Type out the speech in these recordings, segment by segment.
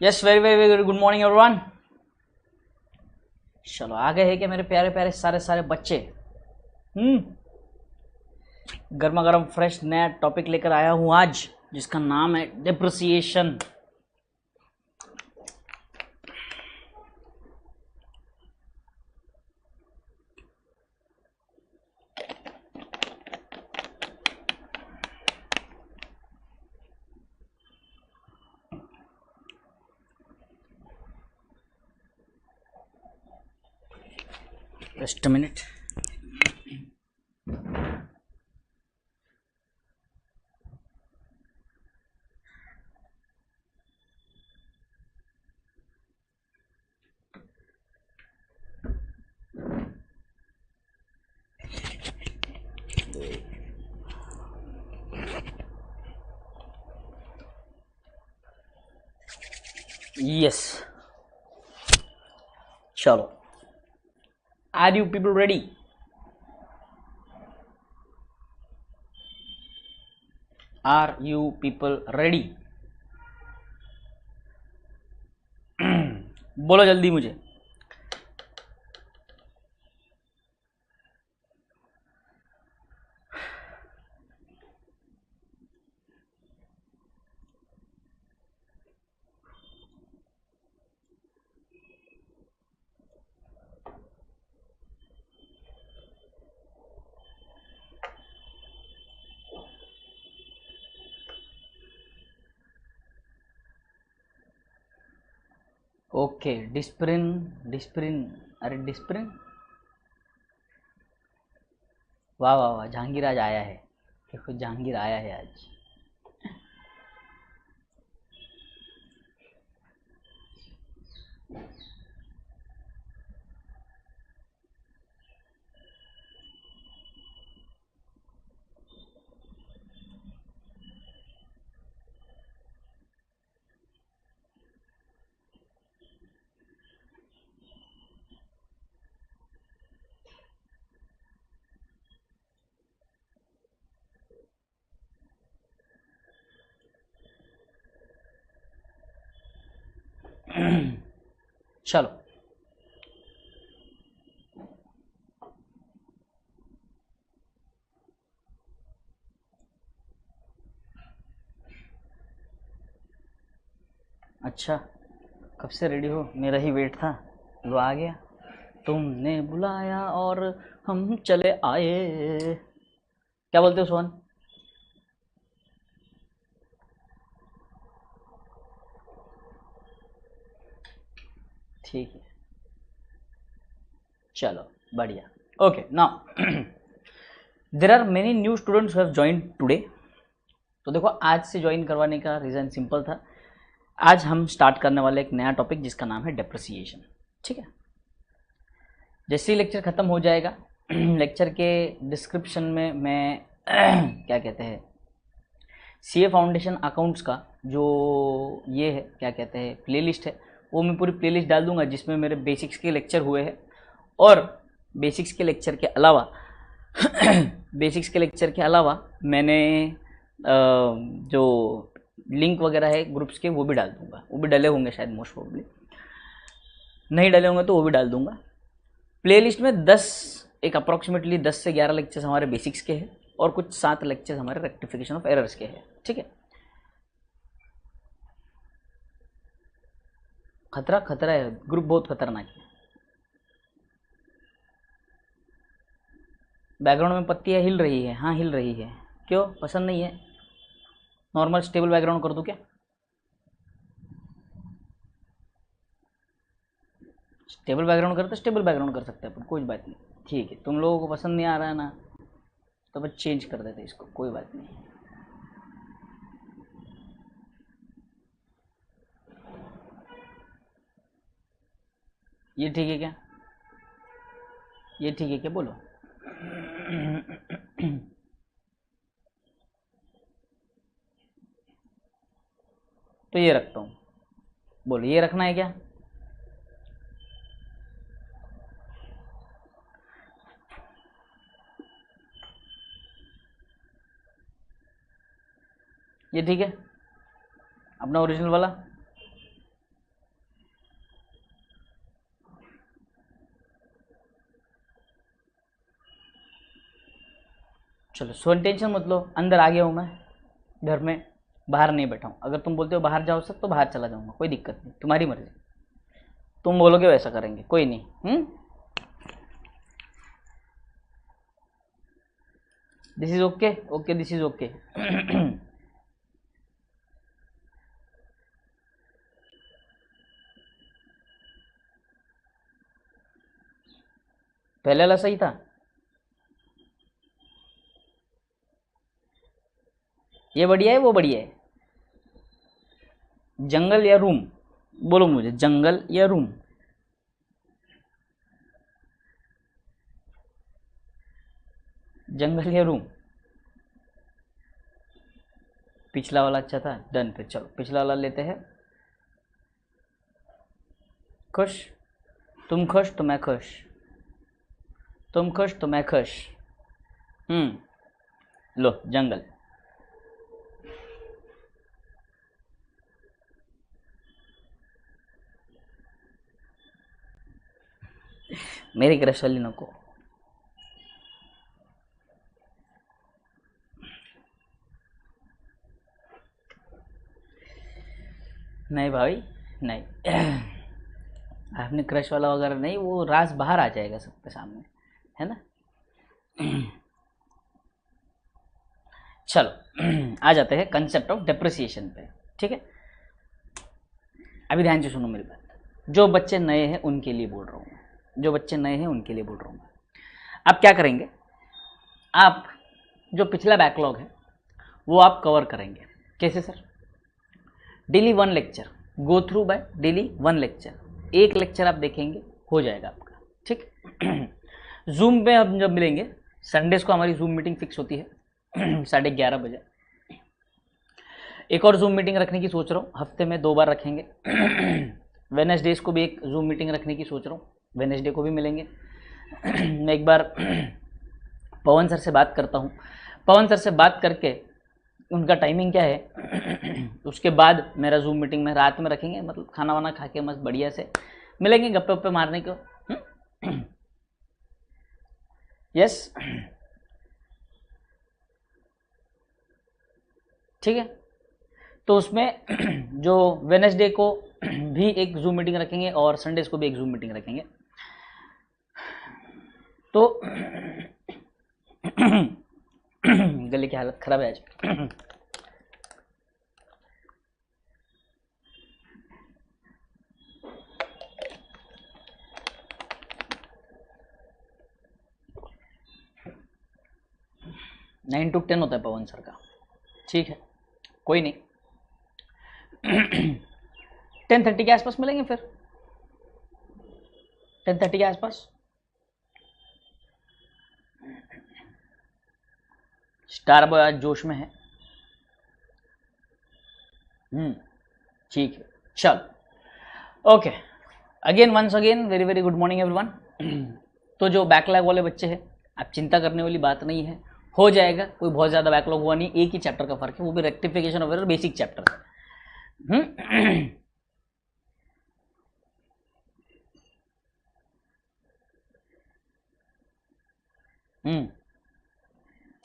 Yes very very very good morning everyone. चलो आ गए हैं कि मेरे प्यारे प्यारे सारे सारे बच्चे। गर्मा गर्म फ्रेश नया टॉपिक लेकर आया हूं आज, जिसका नाम है depreciation. Just a minute. Yes, चलो, are you people ready? Are you people ready? बोलो जल्दी मुझे। ओके, डिस्प्रिन डिस्प्रिन, अरे डिस्प्रिन, वाह वाह वाह, जहांगीर आज आया है। देखो जहांगीर आया है आज। चलो, अच्छा, कब से रेडी हो? मेरा ही वेट था, वो आ गया। तुमने बुलाया और हम चले आए। क्या बोलते हो सोहन? ठीक है, चलो बढ़िया। Okay, now there are many new students have join today. तो देखो, आज से ज्वाइन करवाने का रीज़न सिंपल था। आज हम स्टार्ट करने वाले एक नया टॉपिक जिसका नाम है डिप्रिसिएशन। ठीक है, जैसे ही लेक्चर ख़त्म हो जाएगा, लेक्चर के डिस्क्रिप्शन में मैं क्या कहते हैं, सीए फाउंडेशन अकाउंट्स का जो ये है, क्या कहते हैं, प्लेलिस्ट है, वो मैं पूरी प्लेलिस्ट डाल दूंगा जिसमें मेरे बेसिक्स के लेक्चर हुए हैं। और बेसिक्स के लेक्चर के अलावा बेसिक्स के लेक्चर के अलावा मैंने जो लिंक वगैरह है ग्रुप्स के वो भी डाल दूंगा। वो भी डले होंगे शायद, मोस्ट प्रोबेबली नहीं डले होंगे तो वो भी डाल दूंगा। प्लेलिस्ट में 10 एक अप्रॉक्सीमेटली 10 से 11 लेक्चर्स हमारे बेसिक्स के हैं और कुछ 7 लेक्चर्स हमारे रेक्टिफिकेशन ऑफ एरर्स के हैं। ठीक है, खतरा खतरा है, ग्रुप बहुत खतरनाक है। बैकग्राउंड में पत्तियाँ हिल रही है, हाँ हिल रही है। क्यों पसंद नहीं है? नॉर्मल स्टेबल बैकग्राउंड कर दूँ क्या? स्टेबल बैकग्राउंड करते स्टेबल बैकग्राउंड कर सकते हैं अपन, कोई बात नहीं। ठीक है, तुम लोगों को पसंद नहीं आ रहा है ना, तो बस चेंज कर देते इसको, कोई बात नहीं। ये ठीक है क्या? ये ठीक है क्या, बोलो। तो ये रखता हूँ, बोलो ये रखना है क्या? ये ठीक है, अपना ओरिजिनल वाला। चलो सो टेंशन मत लो, अंदर आ गया हूँ मैं घर में, बाहर नहीं बैठा हूँ। अगर तुम बोलते हो बाहर जाओ सर तो बाहर चला जाऊँगा, कोई दिक्कत नहीं, तुम्हारी मर्जी, तुम बोलोगे वैसा करेंगे, कोई नहीं। This is okay, okay this is okay. पहले वाला सही था। ये बढ़िया है वो बढ़िया है? जंगल या रूम, बोलो मुझे, जंगल या रूम? जंगल या रूम? पिछला वाला अच्छा था, डन। फिर चलो पिछला वाला लेते हैं। खुश, तुम खुश तो मैं खुश, तुम खुश तो मैं खुश। लो जंगल। मेरी क्रश वाली नको। नहीं भाई नहीं, आपने क्रश वाला वगैरह नहीं, वो राज बाहर आ जाएगा सबके सामने, है ना। चलो आ जाते हैं कंसेप्ट ऑफ डेप्रिसिएशन पे, ठीक है। अभी ध्यान से सुनो मेरी बात, जो बच्चे नए हैं उनके लिए बोल रहा हूँ, जो बच्चे नए हैं उनके लिए बोल रहा हूँ। आप क्या करेंगे, आप जो पिछला बैकलॉग है वो आप कवर करेंगे। कैसे sir? Daily 1 lecture, go through by daily 1 lecture, एक लेक्चर आप देखेंगे, हो जाएगा आपका, ठीक। जूम पे हम जब मिलेंगे, संडेज को हमारी जूम मीटिंग फिक्स होती है 11:30 बजे। एक और जूम मीटिंग रखने की सोच रहा हूँ, हफ्ते में 2 बार रखेंगे। वेडनेसडेज को भी एक जूम मीटिंग रखने की सोच रहा हूँ, वेडनेसडे को भी मिलेंगे। मैं एक बार पवन सर से बात करता हूँ, पवन सर से बात करके उनका टाइमिंग क्या है, उसके बाद मेरा जूम मीटिंग में रात में रखेंगे, मतलब खाना वाना खा के मस्त बढ़िया से मिलेंगे गप्पे वप्पे मारने को। यस ठीक है। तो उसमें जो वेडनेसडे को भी एक जूम मीटिंग रखेंगे और संडेज को भी एक जूम मीटिंग रखेंगे। तो गले की हालत खराब है आज। नाइन टू 10 होता है पवन सर का, ठीक है, कोई नहीं। 10:30 के आसपास मिलेंगे, फिर 10:30 के आसपास। स्टार बॉय आज जोश में है। ठीक है, चल okay. Again once again very very good morning everyone. तो जो बैकलॉग वाले बच्चे हैं, आप चिंता करने वाली बात नहीं है, हो जाएगा, कोई बहुत ज़्यादा बैकलॉग हुआ नहीं, एक ही चैप्टर का फर्क है, वो भी rectification of error basic chapter है।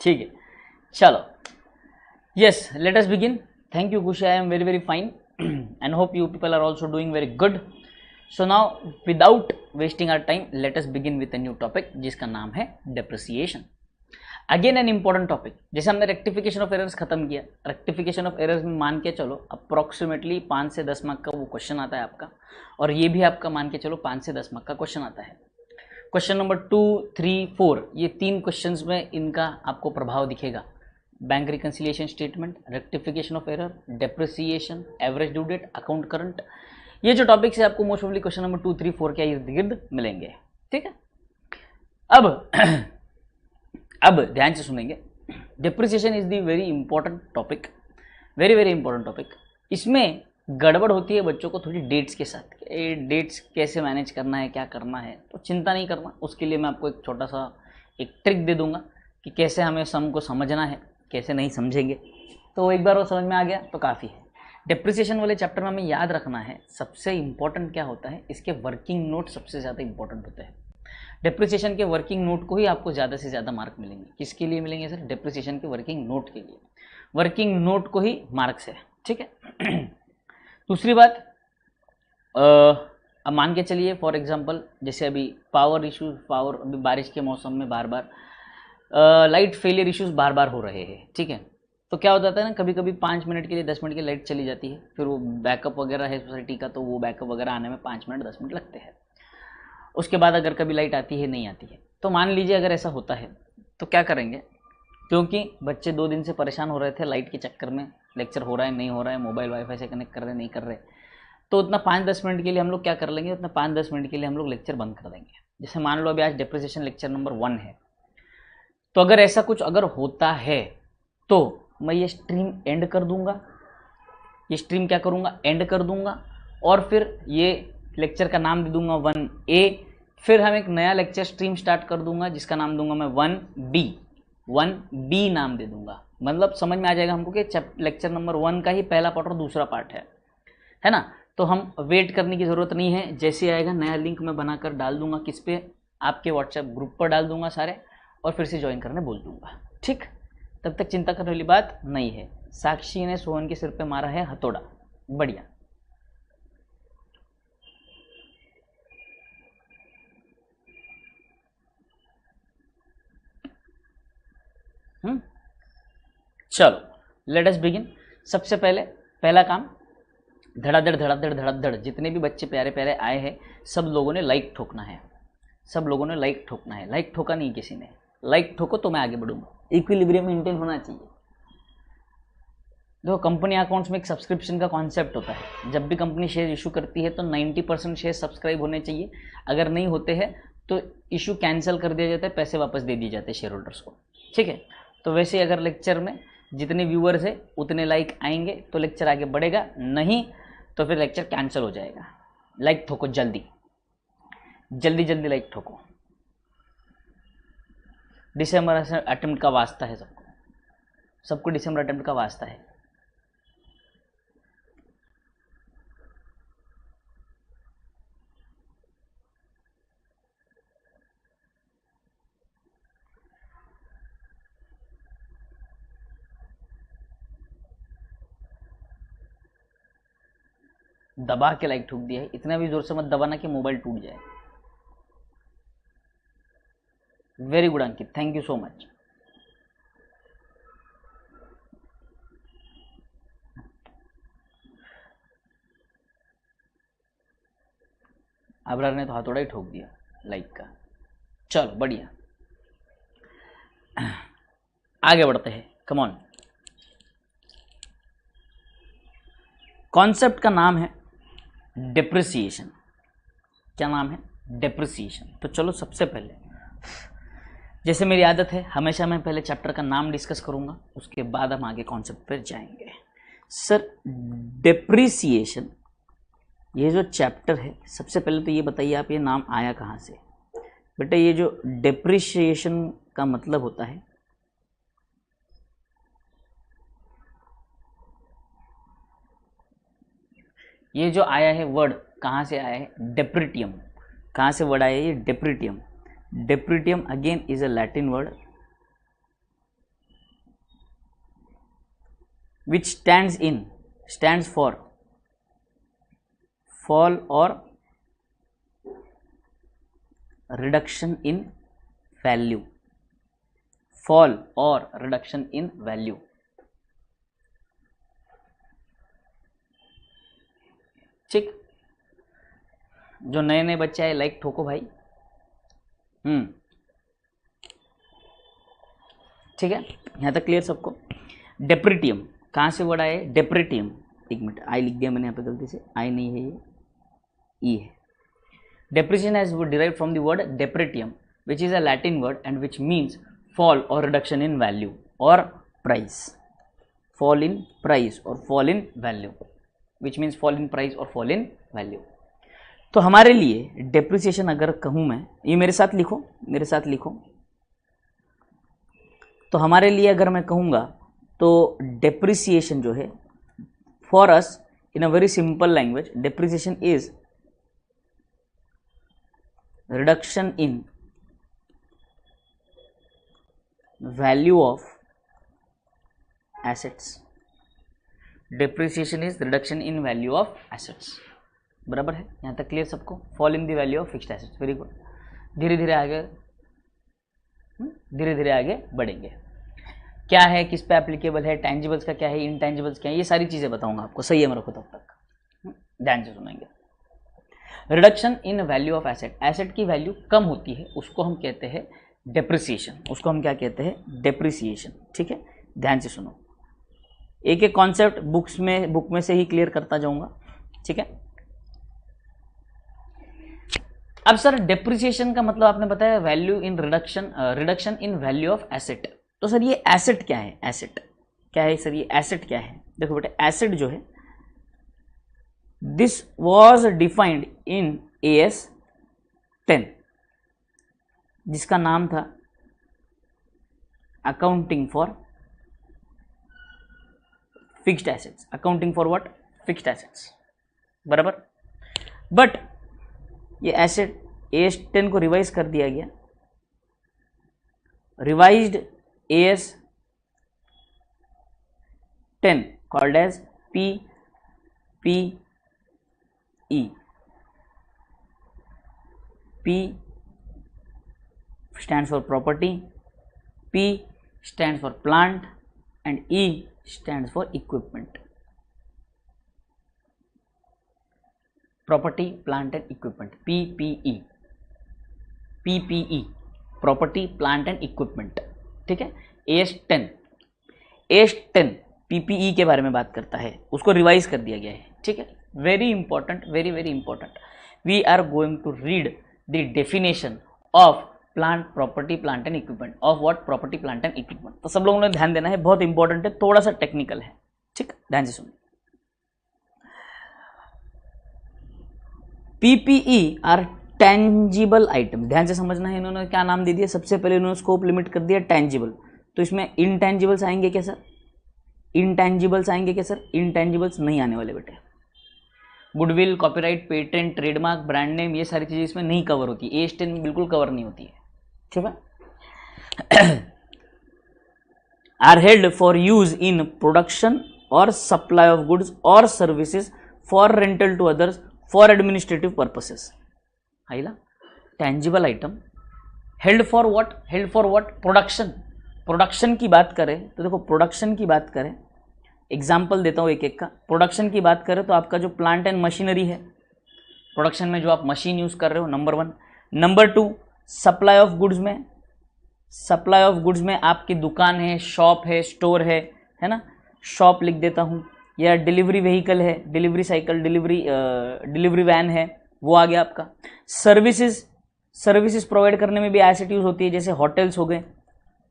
ठीक है, चलो yes let us begin. Thank you Khushi, I am very very fine and hope you people are also doing very good. So now without wasting our time let us begin with a new topic जिसका नाम है depreciation. Again an important topic. जैसे हमने rectification of errors खत्म किया, rectification of errors में मान के चलो अप्रॉक्सीमेटली 5 से 10 मार्क का वो क्वेश्चन आता है आपका, और ये भी आपका मान के चलो 5 से 10 मार्क का क्वेश्चन आता है। क्वेश्चन नंबर 2, 3, 4 ये 3 क्वेश्चंस में इनका आपको प्रभाव दिखेगा। Bank reconciliation statement, rectification of error, depreciation, average due date, account current, ये जो टॉपिक्स है आपको मोस्ट ऑफली क्वेश्चन नंबर 2, 3, 4 के इर्द गिर्द मिलेंगे, ठीक है। अब ध्यान से सुनेंगे, depreciation is the very important topic, very very important topic. इसमें गड़बड़ होती है बच्चों को थोड़ी डेट्स के साथ, डेट्स कैसे मैनेज करना है, क्या करना है, तो चिंता नहीं करना, उसके लिए मैं आपको एक छोटा सा एक ट्रिक दे दूंगा कि कैसे हमें सम को समझना है, कैसे नहीं समझेंगे। तो एक बार वो समझ में आ गया तो काफ़ी है। डेप्रिसिएशन वाले चैप्टर में हमें याद रखना है सबसे इंपॉर्टेंट क्या होता है, इसके वर्किंग नोट सबसे ज़्यादा इंपॉर्टेंट होते हैं। डेप्रिसिएशन के वर्किंग नोट को ही आपको ज़्यादा से ज़्यादा मार्क मिलेंगे। किसके लिए मिलेंगे सर? डेप्रिसिएशन के वर्किंग नोट के लिए। वर्किंग नोट को ही मार्क्स है, ठीक है। दूसरी बात, अब मान के चलिए फॉर एग्जांपल जैसे अभी पावर इश्यूज, अभी बारिश के मौसम में बार बार लाइट फेलियर इश्यूज बार बार हो रहे हैं, ठीक है। तो क्या हो जाता है ना, कभी कभी 5 मिनट के लिए 10 मिनट की लाइट चली जाती है, फिर वो बैकअप वगैरह है सोसाइटी का, तो वो बैकअप वगैरह आने में 5 मिनट 10 मिनट लगते हैं। उसके बाद अगर कभी लाइट आती है, नहीं आती है, तो मान लीजिए अगर ऐसा होता है तो क्या करेंगे, क्योंकि बच्चे 2 दिन से परेशान हो रहे थे लाइट के चक्कर में, लेक्चर हो रहा है नहीं हो रहा है, मोबाइल वाईफाई से कनेक्ट कर रहे नहीं कर रहे, तो उतना 5-10 मिनट के लिए हम लोग क्या कर लेंगे, उतना 5-10 मिनट के लिए हम लोग लेक्चर बंद कर देंगे। जैसे मान लो अभी आज डेप्रिसिएशन लेक्चर नंबर 1 है, तो अगर ऐसा कुछ अगर होता है तो मैं ये स्ट्रीम एंड कर दूंगा, ये स्ट्रीम क्या करूंगा, एंड कर दूंगा, और फिर ये लेक्चर का नाम दे दूंगा 1A, फिर हम एक नया लेक्चर स्ट्रीम स्टार्ट कर दूंगा जिसका नाम दूंगा मैं 1B नाम दे दूंगा। मतलब समझ में आ जाएगा हमको कि लेक्चर नंबर 1 का ही पहला पार्ट और दूसरा पार्ट है ना। तो हम वेट करने की ज़रूरत नहीं है, जैसे आएगा नया लिंक मैं बनाकर डाल दूंगा, किस पे, आपके व्हाट्सएप ग्रुप पर डाल दूंगा सारे, और फिर से ज्वाइन करने बोल दूंगा, ठीक। तब तक चिंता करने वाली बात नहीं है। साक्षी ने सोहन के सिर पे मारा है हथौड़ा, बढ़िया। चलो लेट अस बिगिन। सबसे पहले पहला काम, धड़ाधड़ धड़ाधड़ धड़ाधड़ जितने भी बच्चे प्यारे प्यारे आए हैं सब लोगों ने लाइक ठोकना है, सब लोगों ने लाइक ठोकना है। लाइक ठोका नहीं किसी ने, लाइक ठोको तो मैं आगे बढ़ूंगा। इक्विलिब्रियम मेंटेन होना चाहिए। देखो कंपनी अकाउंट्स में एक सब्सक्रिप्शन का कॉन्सेप्ट होता है। जब भी कंपनी शेयर इशू करती है तो 90% शेयर सब्सक्राइब होने चाहिए, अगर नहीं होते हैं तो इशू कैंसिल कर दिया जाता है, पैसे वापस दे दिए जाते हैं शेयर होल्डर्स को, ठीक है। तो वैसे अगर लेक्चर में जितने व्यूअर्स है उतने लाइक आएंगे तो लेक्चर आगे बढ़ेगा, नहीं तो फिर लेक्चर कैंसिल हो जाएगा। लाइक ठोको जल्दी जल्दी जल्दी, लाइक ठोको। दिसंबर अटेम्प्ट का वास्ता है सबको, सबको दिसंबर अटेम्प्ट का वास्ता है। दबा के लाइक ठोक दिया है, इतना भी जोर से मत दबाना कि मोबाइल टूट जाए। Very good Ankit, thank you so much. Abrar ने तो हथौड़ा ही ठोक दिया लाइक का। चलो बढ़िया, आगे बढ़ते हैं, कम ऑन। कॉन्सेप्ट का नाम है डेप्रिसिएशन। क्या नाम है? डेप्रिसिएशन। तो चलो सबसे पहले, जैसे मेरी आदत है हमेशा मैं पहले चैप्टर का नाम डिस्कस करूंगा, उसके बाद हम आगे कॉन्सेप्ट पर जाएंगे। सर डेप्रिसिएशन, ये जो चैप्टर है, सबसे पहले तो ये बताइए आप, ये नाम आया कहाँ से? बेटा ये जो डेप्रिसिएशन का मतलब होता है, ये जो आया है वर्ड कहाँ से आया है? डेप्रिटियम। कहाँ से वर्ड आया है ये? Depretium. Depretium again is a Latin word which stands for fall or reduction in value, fall or reduction in value। ठीक, जो नए नए बच्चे आए लाइक ठोको भाई। ठीक है, यहाँ तक क्लियर सबको? डेप्रिटियम कहाँ से वर्ड आया है? डेप्रिटियम, एक मिनट, आई लिख दिया मैंने यहाँ पे गलती से, आई नहीं है ये, ई है। Depreciation has derived from the word depretium which is a Latin word and which means fall और रिडक्शन इन वैल्यू और प्राइस। फॉल इन प्राइस और fall in value, which means fall in price और fall in value. तो हमारे लिए depreciation अगर कहूँ मैं, ये मेरे साथ लिखो, मेरे साथ लिखो, तो हमारे लिए अगर मैं कहूँगा तो डेप्रिसिएशन जो है, for us in a very simple language, depreciation is reduction in value of assets, depreciation is reduction in value of assets. बराबर है, यहाँ तक क्लियर सबको? Fall in the value of fixed assets, very good. धीरे धीरे आगे बढ़ेंगे। क्या है, किस पे एप्लीकेबल है, टेंजिबल्स का क्या है, इनटेंजिबल्स क्या है, ये सारी चीजें बताऊंगा आपको। सही है मेरे को तब तक ध्यान से सुनेंगे। Reduction in value of asset, asset की वैल्यू कम होती है उसको हम कहते हैं डेप्रिसिएशन, उसको हम क्या कहते हैं? डेप्रिसिएशन। ठीक है, ध्यान से सुनो, एक एक कॉन्सेप्ट बुक में से ही क्लियर करता जाऊंगा। ठीक है, अब सर डेप्रिसिएशन का मतलब आपने बताया value in reduction in value of asset. तो सर ये एसेट क्या है? एसेट क्या है सर? ये एसेट क्या है? देखो बेटा, एसेट जो है this was defined in AS 10, जिसका नाम था accounting for fixed assets. Accounting for what? Fixed assets. बराबर। बट ये एसेट AS 10 को रिवाइज कर दिया गया, revised AS 10 called as PPE। P stands for property, P stands for plant and E stands for equipment. Property, plant and equipment, PPE, property, plant and equipment। ठीक है, AS 10 PPE के बारे में बात करता है, उसको रिवाइज कर दिया गया है। ठीक है, very important, very very important. We are going to read the definition of plant, property, plant and equipment. Of what? Property, plant and equipment. तो सब लोगों ने ध्यान देना है, बहुत इंपॉर्टेंट है, थोड़ा सा टेक्निकल है। ठीक, ध्यान से सुनिए। PPE आर टेंजिबल आइटम, ध्यान से समझना है। इन्होंने क्या नाम दे दिया? सबसे पहले इन्होंने स्कोप लिमिट कर दिया टेंजिबल, तो इसमें इनटेंजिबल्स आएंगे क्या सर? इनटेंजिबल्स आएंगे क्या सर? इनटेंजिबल्स नहीं आने वाले बेटे। Goodwill, copyright, patent, trademark, brand name, ये सारी चीजें इसमें नहीं कवर होती। AS 10 बिल्कुल कवर नहीं होती है। ठीक है, are held for use in production और सप्लाई ऑफ गुड्स और services for rental to others for administrative purposes. आइला tangible item held for what? Held for what? Production. Production की बात करें तो देखो, प्रोडक्शन की बात करें, एग्जाम्पल देता हूँ एक एक का। प्रोडक्शन की बात करें तो आपका जो प्लांट एंड मशीनरी है, प्रोडक्शन में जो आप मशीन यूज कर रहे हो, number 1। Number 2, supply of goods में, सप्लाई ऑफ गुड्स में आपकी दुकान है, शॉप है, स्टोर है ना, शॉप लिख देता हूँ। या डिलीवरी व्हीकल है, डिलीवरी साइकिल, डिलीवरी वैन है, वो आ गया आपका। सर्विसेज प्रोवाइड करने में भी एसेट यूज होती है, जैसे होटल्स हो गए।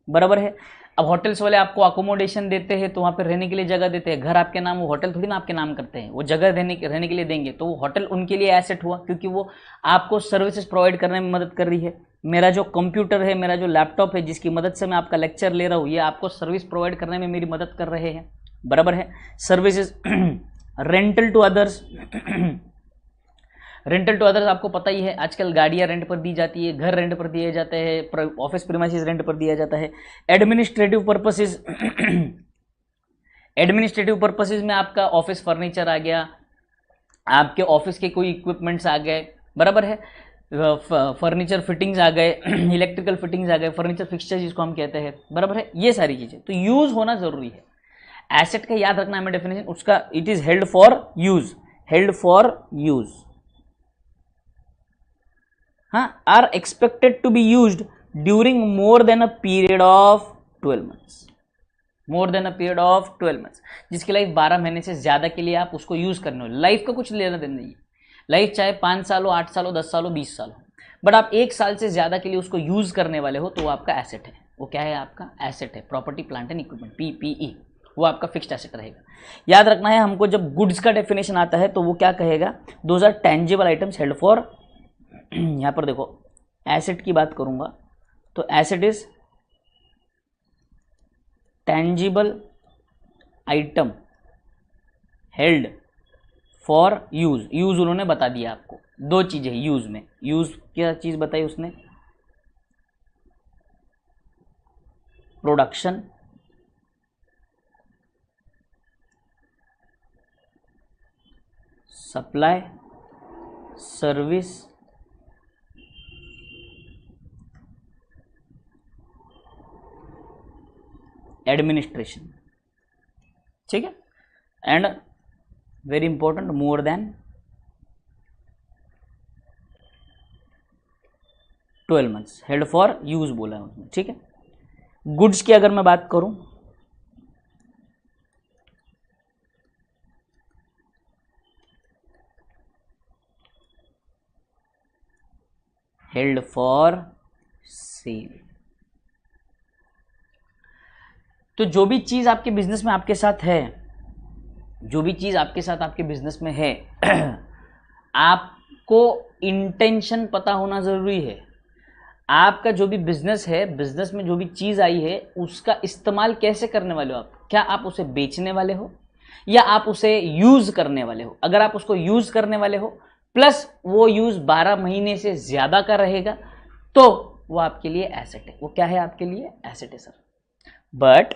बराबर है। अब होटल्स वाले आपको अकोमोडेशन देते हैं, तो वहाँ पे रहने के लिए जगह देते हैं। घर आपके नाम, वो होटल थोड़ी ना आपके नाम करते हैं, वो जगह रहने के लिए देंगे, तो वो होटल उनके लिए एसेट हुआ, क्योंकि वो आपको सर्विसेज प्रोवाइड करने में मदद कर रही है। मेरा जो कंप्यूटर है, मेरा जो लैपटॉप है, जिसकी मदद से मैं आपका लेक्चर ले रहा हूँ, ये आपको सर्विस प्रोवाइड करने में मेरी मदद कर रहे हैं। बराबर है। Services rental to others, rental to others आपको पता ही है, आजकल गाड़ियां रेंट पर दी जाती है, घर रेंट पर दिए जाते हैं, ऑफिस प्रीमाइसेस रेंट पर दिया जाता है। एडमिनिस्ट्रेटिव पर्पसेस, एडमिनिस्ट्रेटिव पर्पसेस में आपका ऑफिस फर्नीचर आ गया, आपके ऑफिस के कोई इक्विपमेंट्स आ गए। बराबर है। फर्नीचर फिटिंग्स आ गए, इलेक्ट्रिकल फिटिंग्स आ गए, फर्नीचर फिक्सचर जिसको हम कहते हैं। बराबर है। ये सारी चीजें तो यूज होना जरूरी है। एसेट का याद रखना हमें डेफिनेशन उसका, it is held for use, held for use. हाँ, are expected to be used during more than a period of 12 months, more than a period of 12 months, जिसकी लाइफ 12 महीने से ज्यादा के लिए आप उसको यूज करने हो। लाइफ का कुछ लेना देना नहीं है, लाइफ चाहे 5 साल हो, 8 साल हो, 10 साल हो, 20 साल हो, बट आप 1 साल से ज्यादा के लिए उसको यूज करने वाले हो, तो वो आपका एसेट है। वो क्या है? आपका एसेट है, property, plant and equipment, PPE, वो आपका फिक्स्ड एसेट रहेगा। याद रखना है हमको, जब गुड्स का डेफिनेशन आता है तो वो क्या कहेगा? Those are tangible items held for, यहां पर देखो एसेट की बात करूंगा तो asset is tangible item held for use, use उन्होंने बता दिया आपको, दो चीजें यूज में, यूज क्या चीज बताई उसने, प्रोडक्शन, सप्लाई, सर्विस, एडमिनिस्ट्रेशन, ठीक है, and very important more than 12 months, held for use बोला है उसने, ठीक है। गुड्स की अगर मैं बात करूं, हेल्ड फॉर सेल, तो जो भी चीज आपके बिजनेस में आपके साथ है, जो भी चीज आपके साथ आपके बिजनेस में है आपको इंटेंशन पता होना जरूरी है। आपका जो भी बिजनेस है, बिजनेस में जो भी चीज आई है उसका इस्तेमाल कैसे करने वाले हो आप, क्या आप उसे बेचने वाले हो या आप उसे यूज करने वाले हो। अगर आप उसको यूज करने वाले हो प्लस वो यूज 12 महीने से ज्यादा का रहेगा तो वो आपके लिए एसेट है। वो क्या है आपके लिए, एसेट है सर। बट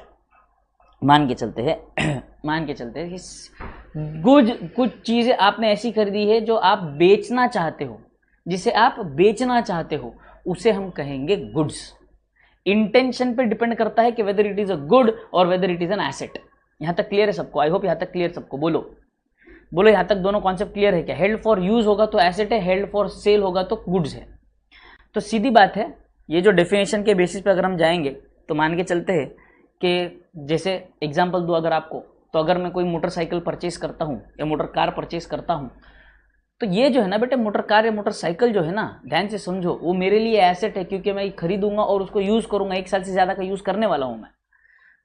मान के चलते हैं कि कुछ चीजें आपने ऐसी खरीदी है जो आप बेचना चाहते हो, जिसे आप बेचना चाहते हो, उसे हम कहेंगे गुड्स। इंटेंशन पे डिपेंड करता है कि whether it is a good और whether it is an asset. यहां तक क्लियर है सबको? आई होप यहां तक क्लियर सबको। बोलो यहां तक दोनों कॉन्सेप्ट क्लियर है क्या? हेल्ड फॉर यूज होगा तो एसेट है, हेल्ड फॉर सेल होगा तो गुड्स है। तो सीधी बात है, ये जो डेफिनेशन के बेसिस पे अगर हम जाएंगे तो मान के चलते हैं कि जैसे एग्जांपल दूं अगर आपको, तो अगर मैं कोई मोटरसाइकिल परचेस करता हूं या मोटर कार परचेस करता हूं, तो ये जो है ना बेटे, मोटर कार या मोटरसाइकिल जो है ना, ध्यान से समझो, वो मेरे लिए एसेट है क्योंकि मैं खरीदूंगा और उसको यूज करूंगा, 1 साल से ज्यादा का यूज करने वाला हूं मैं।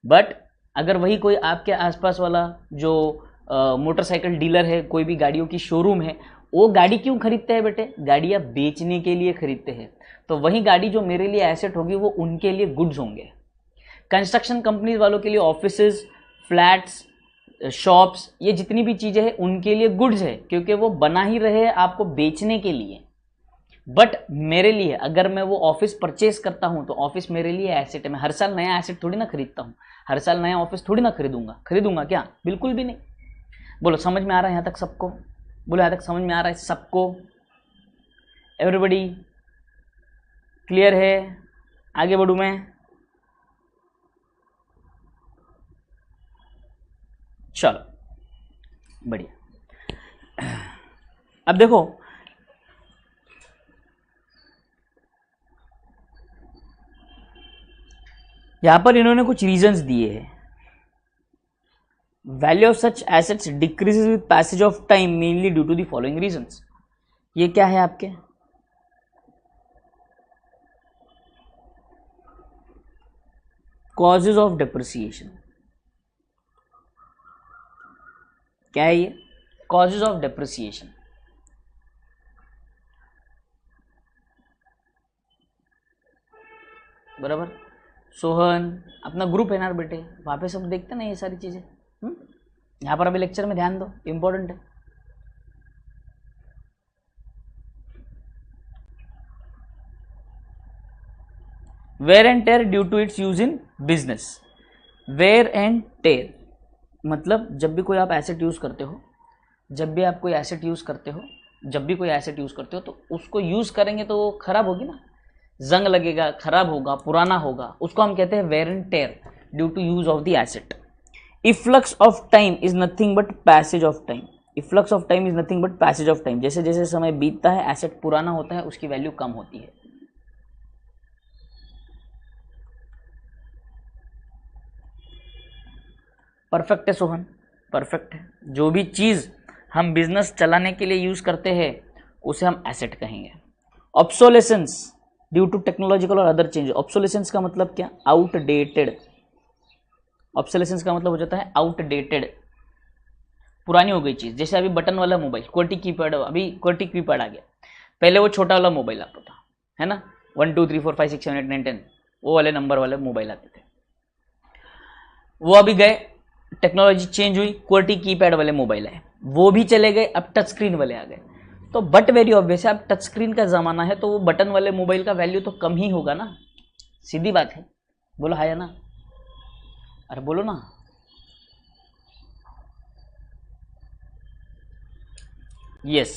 बट अगर वही कोई आपके आसपास वाला जो मोटरसाइकिल डीलर है, कोई भी गाड़ियों की शोरूम है, वो गाड़ी क्यों खरीदते हैं बेटे? गाड़ियां बेचने के लिए खरीदते हैं। तो वही गाड़ी जो मेरे लिए एसेट होगी वो उनके लिए गुड्स होंगे। कंस्ट्रक्शन कंपनी वालों के लिए ऑफिसेज, फ्लैट्स, शॉप्स, ये जितनी भी चीजें हैं उनके लिए गुड्स है क्योंकि वो बना ही रहे हैं आपको बेचने के लिए। बट मेरे लिए, अगर मैं वो ऑफिस परचेस करता हूं तो ऑफिस मेरे लिए एसेट है। मैं हर साल नया एसेट थोड़ी ना खरीदता हूं, हर साल नया ऑफिस थोड़ी ना खरीदूंगा क्या? बिल्कुल भी नहीं। बोलो समझ में आ रहा है यहां तक सबको? बोलो यहां तक समझ में आ रहा है सबको? एवरीबॉडी क्लियर है? आगे बढ़ूं मैं? चलो बढ़िया। अब देखो, यहां पर इन्होंने कुछ रीजंस दिए हैं। Value of such assets decreases with passage of time mainly due to the following reasons. ये क्या है आपके? Causes of depreciation. क्या है ये? Causes of depreciation. बराबर। सोहन अपना ग्रुप है ना बेटे, वहां पे सब देखते ना ये सारी चीजें। यहां पर अभी लेक्चर में ध्यान दो, इंपॉर्टेंट है। Wear and tear due to its use in business. Wear and tear मतलब जब भी कोई आप एसेट यूज करते हो, जब भी कोई एसेट यूज करते हो तो उसको यूज करेंगे तो वो खराब होगी ना, जंग लगेगा, खराब होगा, पुराना होगा, उसको हम कहते हैं wear and tear due to use of the asset. Efflux of time is nothing but passage of time. Efflux of time is nothing but passage of time. जैसे जैसे समय बीतता है एसेट पुराना होता है, उसकी वैल्यू कम होती है। परफेक्ट है सोहन, परफेक्ट है। जो भी चीज हम बिजनेस चलाने के लिए यूज करते हैं उसे हम एसेट कहेंगे। ऑब्सोलेसेंस ड्यू टू टेक्नोलॉजिकल और अदर चेंज। ऑब्सोलेसेंस का मतलब क्या? आउटडेटेड। ऑब्सोलेसेंस का मतलब हो जाता है आउटडेटेड, पुरानी हो गई चीज। जैसे अभी बटन वाला मोबाइल, QWERTY कीपैड, अभी QWERTY कीपैड आ गया। पहले वो छोटा वाला मोबाइल आता था, है ना, 1 2 3 4 5 6 7 8 9 10 वो वाले नंबर वाले मोबाइल आते थे। वो अभी गए, टेक्नोलॉजी चेंज हुई, QWERTY कीपैड वाले मोबाइल आए, वो भी चले गए, अब टच स्क्रीन वाले आ गए। तो बट वेरी ऑब्वियस है, अब टच स्क्रीन का ज़माना है तो वो बटन वाले मोबाइल का वैल्यू तो कम ही होगा ना, सीधी बात है। बोलो हाँ या ना, अरे बोलो ना। Yes,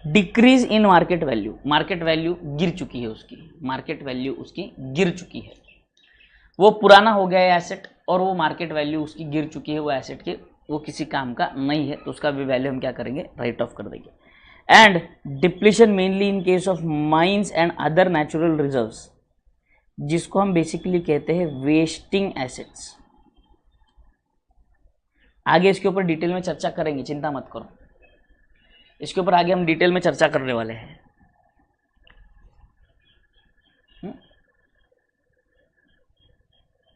decrease in market value, market value गिर चुकी है उसकी, मार्केट वैल्यू उसकी गिर चुकी है, वो पुराना हो गया है एसेट और वो मार्केट वैल्यू उसकी गिर चुकी है, वो एसेट के वो किसी काम का नहीं है, तो उसका भी वैल्यू हम क्या करेंगे, राइट ऑफ कर देंगे। And depletion mainly in case of mines and other natural reserves, जिसको हम बेसिकली कहते हैं वेस्टिंग एसेट्स। आगे इसके ऊपर डिटेल में चर्चा करेंगे, चिंता मत करो, इसके ऊपर आगे हम डिटेल में चर्चा करने वाले हैं।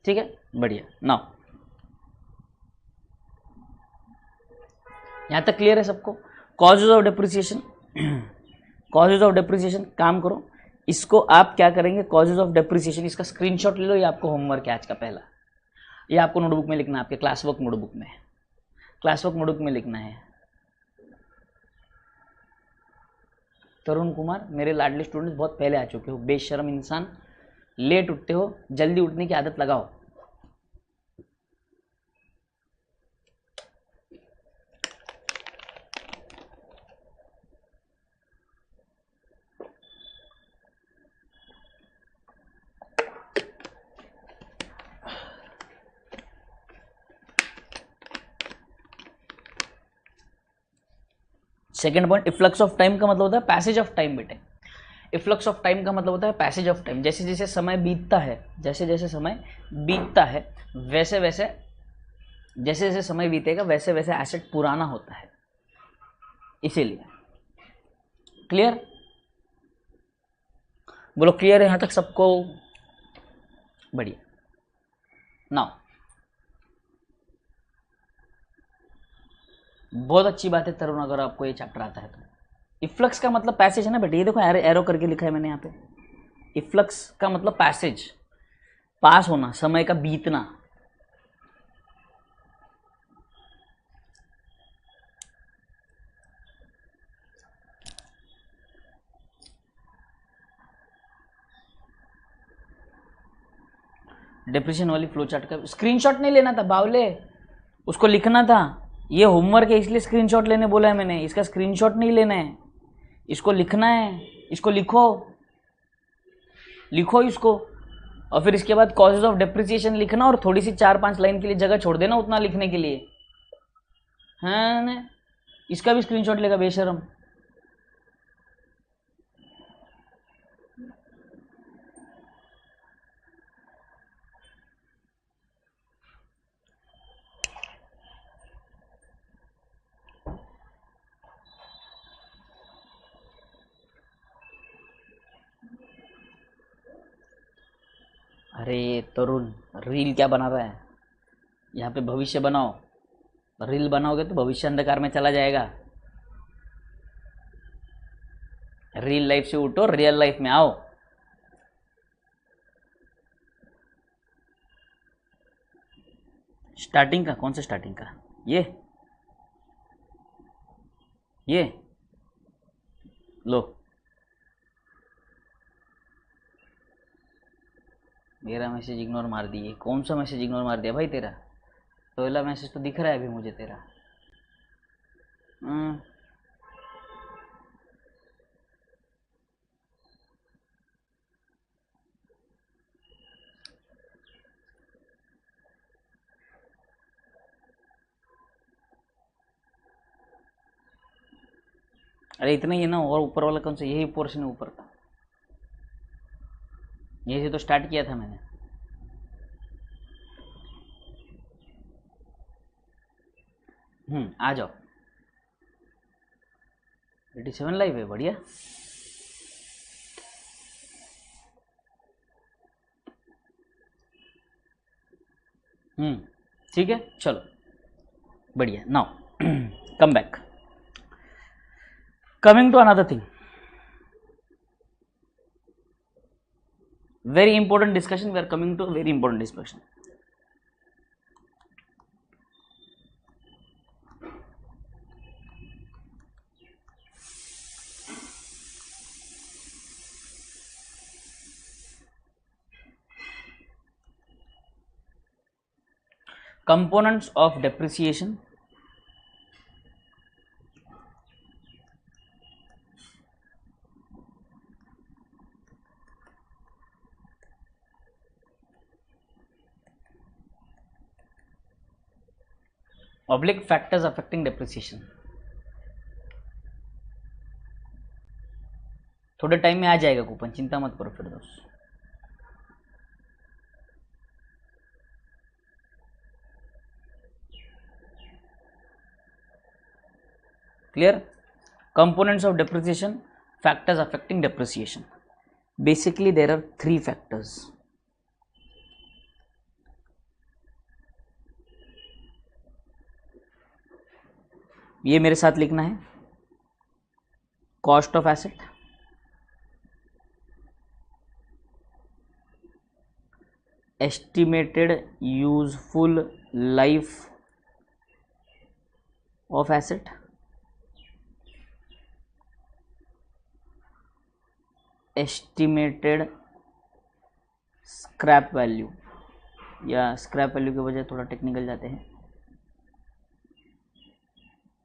ठीक है, बढ़िया। नाउ यहां तक क्लियर है सबको? Causes of depreciation, causes of depreciation, काम करो इसको, आप क्या करेंगे, कॉजेज ऑफ डेप्रिसिएशन, इसका स्क्रीनशॉट ले लो, ये आपको होमवर्क है आज का पहला, ये आपको नोटबुक में लिखना है, आपके क्लास वर्क नोटबुक में, क्लास वर्क नोटबुक में लिखना है। तरुण कुमार, मेरे लाडले स्टूडेंट्स बहुत पहले आ चुके हो, बेशर्म इंसान, लेट उठते हो, जल्दी उठने की आदत लगाओ। Second point, efflux of time का मतलब होता है पैसेज ऑफ टाइम बेटे, इफ्लक्स ऑफ टाइम का मतलब होता है पैसेज ऑफ टाइम, जैसे जैसे समय बीतता है, जैसे जैसे समय बीतता है वैसे वैसे, जैसे जैसे समय बीतेगा वैसे वैसे एसेट पुराना होता है, इसीलिए। क्लियर? बोलो क्लियर है यहां तक सबको? बढ़िया। नाउ बहुत अच्छी बात है तरुण, अगर आपको ये चैप्टर आता है तो। इफ्लक्स का मतलब पैसेज है ना बेटे, ये देखो एरो करके लिखा है मैंने यहाँ पे, इफ्लक्स का मतलब पैसेज, पास होना, समय का बीतना। डिप्रेशन वाली फ्लो चार्ट का स्क्रीनशॉट नहीं लेना था बावले, उसको लिखना था, ये होमवर्क है इसलिए स्क्रीनशॉट लेने बोला है मैंने, इसका स्क्रीनशॉट नहीं लेना है, इसको लिखना है, इसको लिखो, लिखो इसको, और फिर इसके बाद कॉजेज ऑफ डेप्रिसिएशन लिखना और थोड़ी सी 4-5 लाइन के लिए जगह छोड़ देना उतना लिखने के लिए, है ना? इसका भी स्क्रीनशॉट लेगा बेशरम। अरे तरुण, रील क्या बना रहा है यहाँ पे? भविष्य बनाओ, रील बनाओगे तो भविष्य अंधकार में चला जाएगा। रील लाइफ से उठो, रियल लाइफ में आओ। स्टार्टिंग का कौन सा स्टार्टिंग का? ये लो, मेरा मैसेज इग्नोर मार दिए। कौन सा मैसेज इग्नोर मार दिया भाई तेरा? पहला मैसेज तो दिख रहा है अभी मुझे तेरा। अरे इतना ही है ना, और ऊपर वाला कौन सा? यही पोर्शन है ऊपर का, यही से तो स्टार्ट किया था मैंने। आ जाओ, 87 लाइव है, बढ़िया। ठीक है, चलो बढ़िया। Now come back, coming to another thing, very important discussion, we are coming to a very important discussion. Components of depreciation, oblique factors affecting depreciation. थोड़े टाइम में आ जाएगा कूपन, चिंता मत करो फिर दोस्त। Clear? Components of depreciation, factors affecting depreciation. Basically there are 3 factors. ये मेरे साथ लिखना है, cost of asset, estimated useful life of asset, estimated scrap value, या स्क्रैप वैल्यू के बजाय थोड़ा टेक्निकल जाते हैं,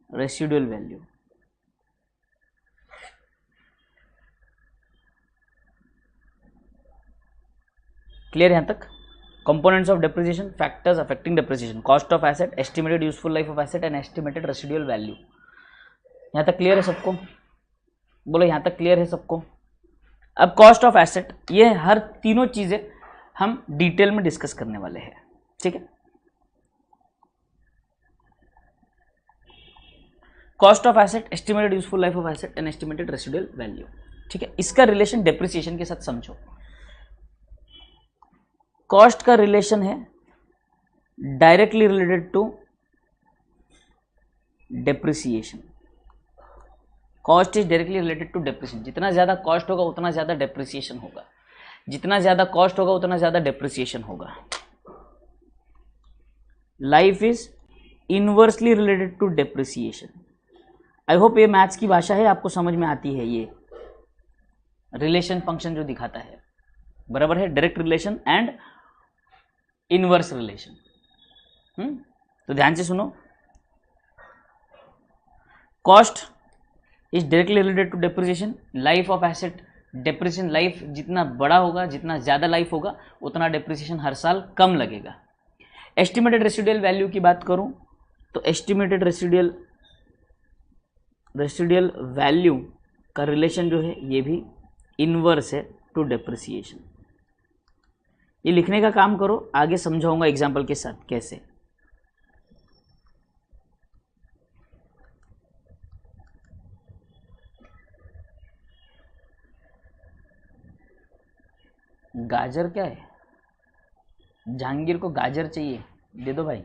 रेसिडुअल वैल्यू। क्लियर यहां तक? Components of depreciation, factors affecting depreciation, cost of asset, estimated useful life of asset and estimated residual value. यहां तक क्लियर है सबको? बोलो यहां तक क्लियर है सबको? अब कॉस्ट ऑफ एसेट, ये हर तीनों चीजें हम डिटेल में डिस्कस करने वाले हैं, ठीक है? Cost of asset, estimated useful life of asset and estimated residual value, ठीक है? इसका रिलेशन डेप्रिसिएशन के साथ समझो। कॉस्ट का रिलेशन है directly related to depreciation. Cost is directly related to depreciation. जितना ज्यादा कॉस्ट होगा उतना ज्यादा डेप्रिसिएशन होगा, जितना ज्यादा कॉस्ट होगा उतना ज्यादा डेप्रिसिएशन होगा। Life is inversely related to depreciation. I hope ये मैथ्स की भाषा है, आपको समझ में आती है। ये रिलेशन फंक्शन जो दिखाता है, बराबर है, direct relation and inverse relation. तो ध्यान से सुनो, cost is directly related to depreciation, life of asset, depreciation life जितना बड़ा होगा, जितना ज्यादा लाइफ होगा उतना डेप्रिसिएशन हर साल कम लगेगा। एस्टिमेटेड रेसिडुअल वैल्यू की बात करूं तो एस्टिमेटेड रेसिडुअल वैल्यू का रिलेशन जो है ये भी इनवर्स है टू डेप्रिसिएशन। ये लिखने का काम करो, आगे समझाऊंगा एग्जाम्पल के साथ कैसे। गाजर क्या है? जहांगीर को गाजर चाहिए, दे दो भाई।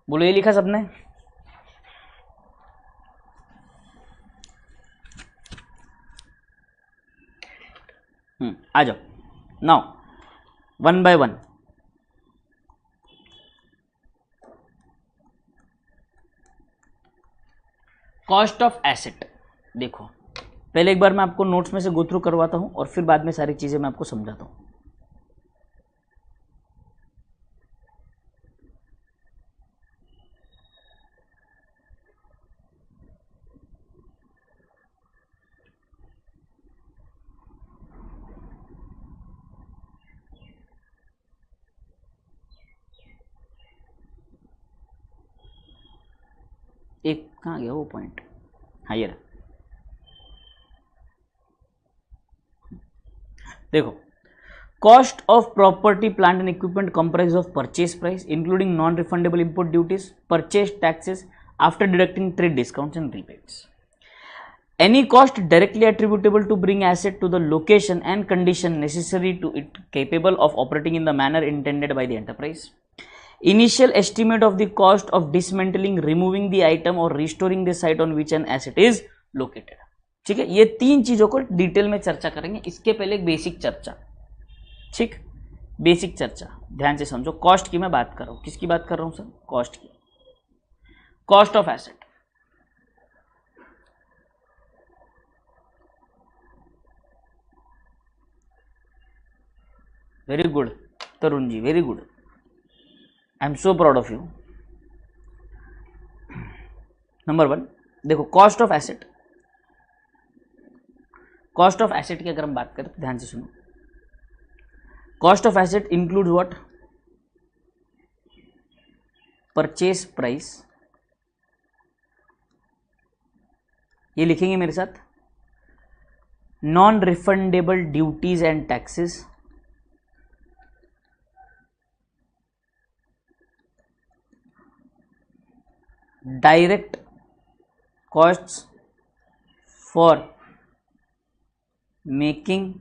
बोलो ये लिखा सबने? आ जाओ now, one by one. Cost of asset देखो, पहले एक बार मैं आपको नोट्स में से गो थ्रू करवाता हूं और फिर बाद में सारी चीजें मैं आपको समझाता हूं। एक कहाँ गया वो पॉइंट? हाँ ये रहा। देखो, cost of property plant and equipment comprise of purchase price including non refundable import duties, purchase taxes after deducting trade discounts and rebates. Any cost directly attributable to bring asset to the location and condition necessary to it capable of operating in the manner intended by the enterprise. Initial estimate of the cost of dismantling, removing the item or restoring the site on which an asset is located. ठीक है, ये तीन चीजों को detail में चर्चा करेंगे। इसके पहले एक बेसिक चर्चा, ठीक, बेसिक चर्चा ध्यान से समझो। कॉस्ट की मैं बात कर रहा हूं, किसकी बात कर रहा हूं सर? कॉस्ट की। Cost of asset, very good Tarun ji, very good, I am so proud of you. Number 1 देखो, cost of asset. Cost of asset की अगर हम बात करें तो ध्यान से सुनो, cost of asset include what? Purchase price, ये लिखेंगे मेरे साथ, non refundable duties and taxes, direct costs for making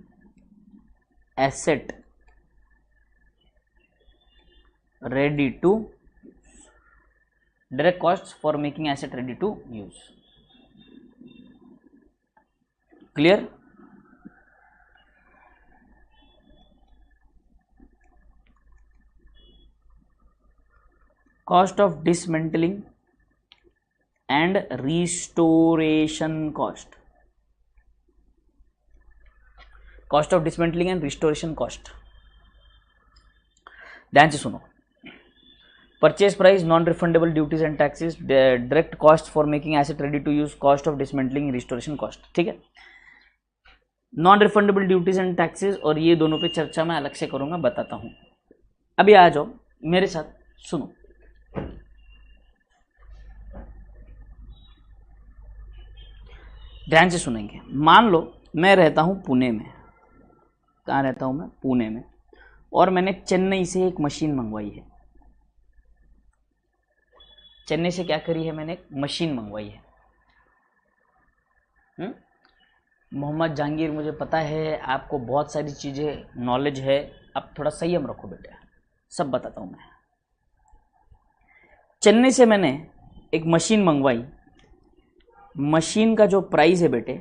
asset ready to, direct costs for making asset ready to use. Clear? Cost of dismantling and restoration cost, cost of dismantling and restoration cost. ध्यान से सुनो, purchase price, non refundable duties and taxes, direct cost for making asset ready to use, cost of dismantling, restoration cost. ठीक है, non refundable duties and taxes और ये दोनों पे चर्चा मैं अलग से करूंगा, बताता हूं। अभी आ जाओ मेरे साथ, सुनो। ध्यान से सुनेंगे। मान लो मैं रहता हूं पुणे में, कहाँ रहता हूं मैं? पुणे में, और मैंने चेन्नई से एक मशीन मंगवाई है। चेन्नई से क्या करी है मैंने? एक मशीन मंगवाई है। मोहम्मद जहांगीर, मुझे पता है आपको बहुत सारी चीज़ें नॉलेज है, अब थोड़ा संयम रखो बेटा, सब बताता हूँ मैं। चेन्नई से मैंने एक मशीन मंगवाई। मशीन का जो प्राइस है बेटे,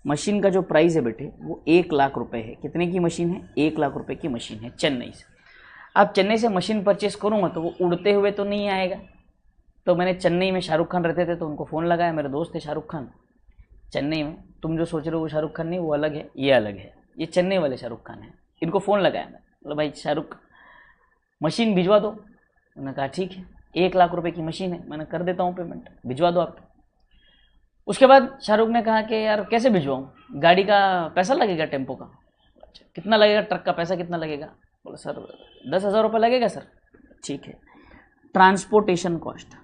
मशीन का जो प्राइस है बेटे वो 1 लाख रुपए है। कितने की मशीन है? 1 लाख रुपए की मशीन है चेन्नई से। अब चेन्नई से मशीन परचेस करूँगा तो वो उड़ते हुए तो नहीं आएगा, तो मैंने चेन्नई में शाहरुख खान रहते थे तो उनको फ़ोन लगाया, मेरे दोस्त थे शाहरुख खान चेन्नई में। तुम जो सोच रहे हो वो शाहरुख खान नहीं, वो अलग है, ये अलग है, ये चेन्नई वाले शाहरुख खान है। इनको फ़ोन लगाया मैं, बोला भाई शाहरुख मशीन भिजवा दो। उन्होंने कहा ठीक है, 1 लाख रुपए की मशीन है, मैंने कर देता हूँ पेमेंट, भिजवा दो आप। उसके बाद शाहरुख ने कहा कि यार कैसे भिजवाऊँ, गाड़ी का पैसा लगेगा, टेम्पो का। अच्छा कितना लगेगा, ट्रक का पैसा कितना लगेगा? बोला सर 10,000 रुपये लगेगा सर। ठीक है, ट्रांसपोर्टेशन कॉस्ट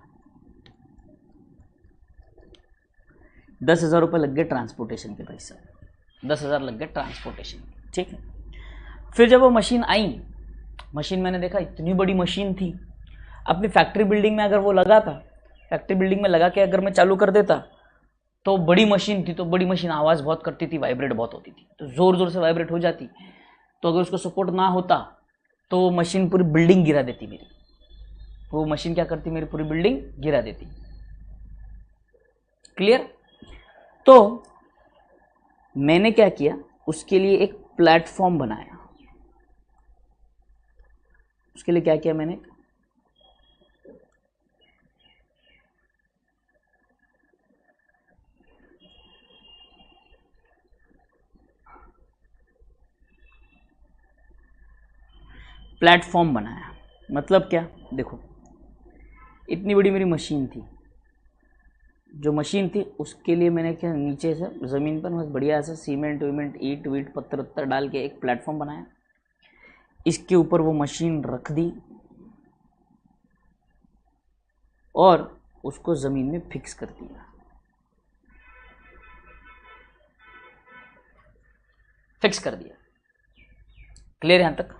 10,000 रुपये लग गए ट्रांसपोर्टेशन के पैसे, 10,000 लग गए ट्रांसपोर्टेशन। ठीक है, फिर जब वो मशीन आई, मशीन मैंने देखा इतनी बड़ी मशीन थी। अपनी फैक्ट्री बिल्डिंग में अगर वो लगा था, फैक्ट्री बिल्डिंग में लगा के अगर मैं चालू कर देता तो बड़ी मशीन थी, तो बड़ी मशीन आवाज़ बहुत करती थी, वाइब्रेट बहुत होती थी, तो ज़ोर ज़ोर से वाइब्रेट हो जाती। तो अगर उसको सपोर्ट ना होता तो वो मशीन पूरी बिल्डिंग गिरा देती मेरी। वो मशीन क्या करती, मेरी पूरी बिल्डिंग गिरा देती। क्लियर? तो मैंने क्या किया, उसके लिए एक प्लेटफॉर्म बनाया। उसके लिए क्या किया मैंने, प्लेटफॉर्म बनाया। मतलब क्या, देखो इतनी बड़ी मेरी मशीन थी, जो मशीन थी उसके लिए मैंने क्या, नीचे से ज़मीन पर बस बढ़िया से सीमेंट वीमेंट ईट वीट पत्थर उत्तर डाल के एक प्लेटफॉर्म बनाया। इसके ऊपर वो मशीन रख दी और उसको ज़मीन में फिक्स कर दिया। फिक्स कर दिया। क्लियर यहाँ तक?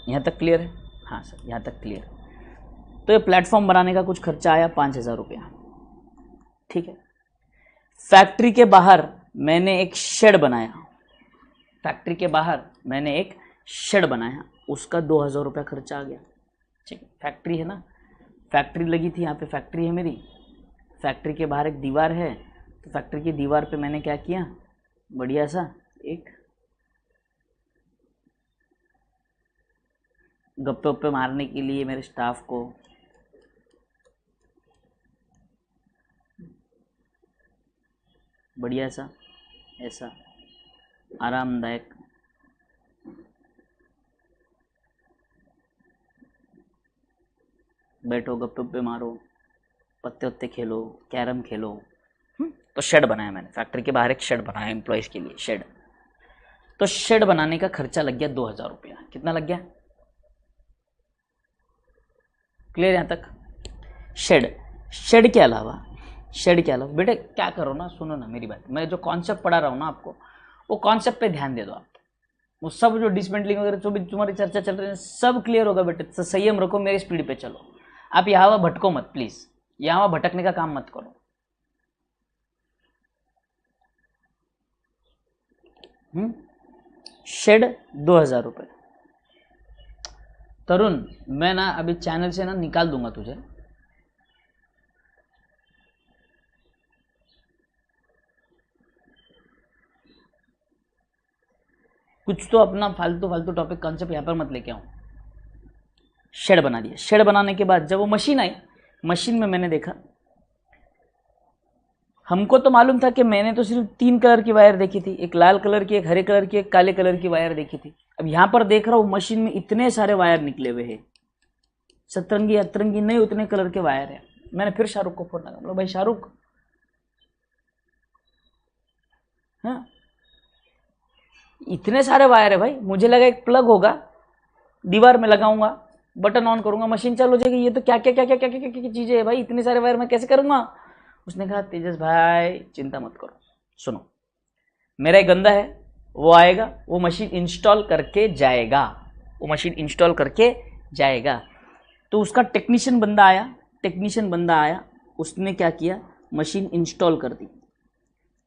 यहाँ तक क्लियर है? हाँ सर यहाँ तक क्लियर। तो ये प्लेटफॉर्म बनाने का कुछ खर्चा आया 5,000 रुपया। ठीक है, फैक्ट्री के बाहर मैंने एक शेड बनाया। फैक्ट्री के बाहर मैंने एक शेड बनाया, उसका 2,000 रुपया खर्चा आ गया। ठीक है, फैक्ट्री है ना, फैक्ट्री लगी थी, यहाँ पे फैक्ट्री है मेरी। फैक्ट्री के बाहर एक दीवार है, तो फैक्ट्री की दीवार पे मैंने क्या किया, बढ़िया सा एक गप्पे वप्पे मारने के लिए मेरे स्टाफ को बढ़िया सा ऐसा आरामदायक बैठो गप्पे वप्पे मारो, पत्ते उत्ते खेलो, कैरम खेलो। तो शेड बनाया मैंने, फैक्ट्री के बाहर एक शेड बनाया एम्प्लॉयज़ के लिए, शेड। तो शेड बनाने का खर्चा लग गया 2000 रुपया। कितना लग गया? क्लियर यहाँ तक? शेड के अलावा बेटे क्या करो ना, सुनो ना मेरी बात, मैं जो कॉन्सेप्ट पढ़ा रहा हूँ ना आपको, वो कॉन्सेप्ट पे ध्यान दे दो आप। वो सब जो डिसमेंटलिंग वगैरह जो भी तुम्हारी चर्चा चल रही है सब क्लियर होगा बेटे। तो संयम रखो, मेरी स्पीड पे चलो। आप यहाँ वहाँ भटको मत प्लीज, यहाँ वहाँ भटकने का काम मत करो। शेड 2000 रुपये। तरुण मैं ना अभी चैनल से ना निकाल दूंगा तुझे। कुछ तो अपना फालतू टॉपिक कॉन्सेप्ट यहाँ पर मत लेके आऊँ। शेड बना दिया। शेड बनाने के बाद जब वो मशीन आई, मशीन में मैंने देखा, हमको तो मालूम था कि मैंने तो सिर्फ 3 कलर की वायर देखी थी, एक लाल कलर की, एक हरे कलर की, एक काले कलर की वायर देखी थी। अब यहाँ पर देख रहा हूँ मशीन में इतने सारे वायर निकले हुए हैं, सतरंगी अतरंगी नहीं उतने कलर के वायर है। मैंने फिर शाहरुख को फोन लगा, बोला भाई शाहरुख, हाँ इतने सारे वायर है भाई, मुझे लगा एक प्लग होगा, दीवार में लगाऊंगा, बटन ऑन करूंगा, मशीन चालू हो जाएगी। ये तो क्या क्या क्या क्या क्या क्या क्या चीजें है भाई, इतने सारे वायर मैं कैसे करूंगा? उसने कहा तेजस भाई चिंता मत करो, सुनो मेरा एक गंदा है, वो आएगा, वो मशीन इंस्टॉल करके जाएगा, वो मशीन इंस्टॉल करके जाएगा। तो उसका टेक्नीशियन बंदा आया, उसने क्या किया, मशीन इंस्टॉल कर दी।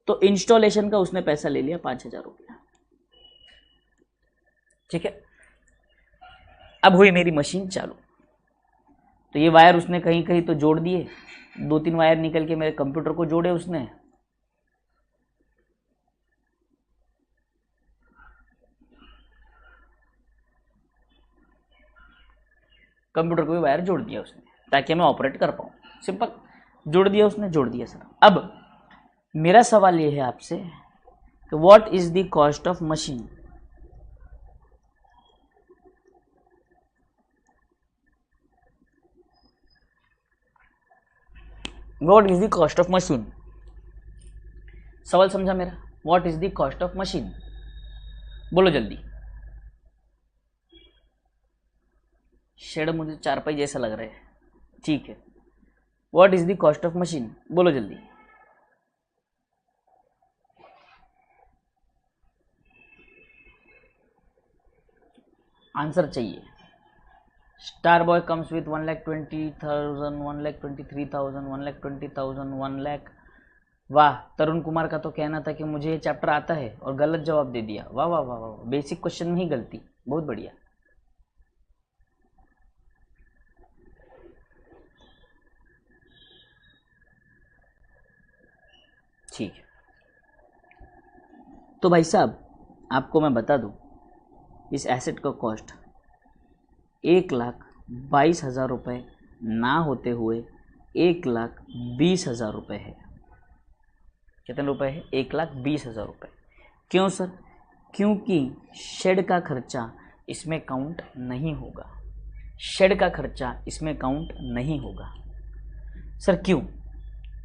तो इंस्टॉलेशन का उसने पैसा ले लिया 5000 रुपया। ठीक है, अब हुई मेरी मशीन चालू। तो ये वायर उसने कहीं कहीं तो जोड़ दिए, 2-3 वायर निकल के मेरे कंप्यूटर को जोड़े उसने। कंप्यूटर को भी वायर जोड़ दिया उसने ताकि मैं ऑपरेट कर पाऊँ, सिंपल। जोड़ दिया उसने, जोड़ दिया सर। अब मेरा सवाल ये है आपसे कि what is the cost of machine? What is the cost of machine? सवाल समझा मेरा? What is the cost of machine? बोलो जल्दी। शेड मुझे चारपाई जैसा लग रहा है, ठीक है। What is the cost of machine? बोलो जल्दी। आंसर चाहिए। Star boy comes with 1,20,000, 1,23,000, 1,20,000, 1 lakh. वाह, तरुण कुमार का तो कहना था कि मुझे ये चैप्टर आता है और गलत जवाब दे दिया। वाह वाह वाह वाह, बेसिक क्वेश्चन में ही गलती, बहुत बढ़िया। ठीक है, तो भाई साहब आपको मैं बता दूं, इस एसेट का कॉस्ट 1,22,000 रुपये ना होते हुए 1,20,000 रुपये है। कितने रुपए है? 1,20,000 रुपये। क्यों सर? क्योंकि शेड का खर्चा इसमें काउंट नहीं होगा। शेड का खर्चा इसमें काउंट नहीं होगा। सर क्यों?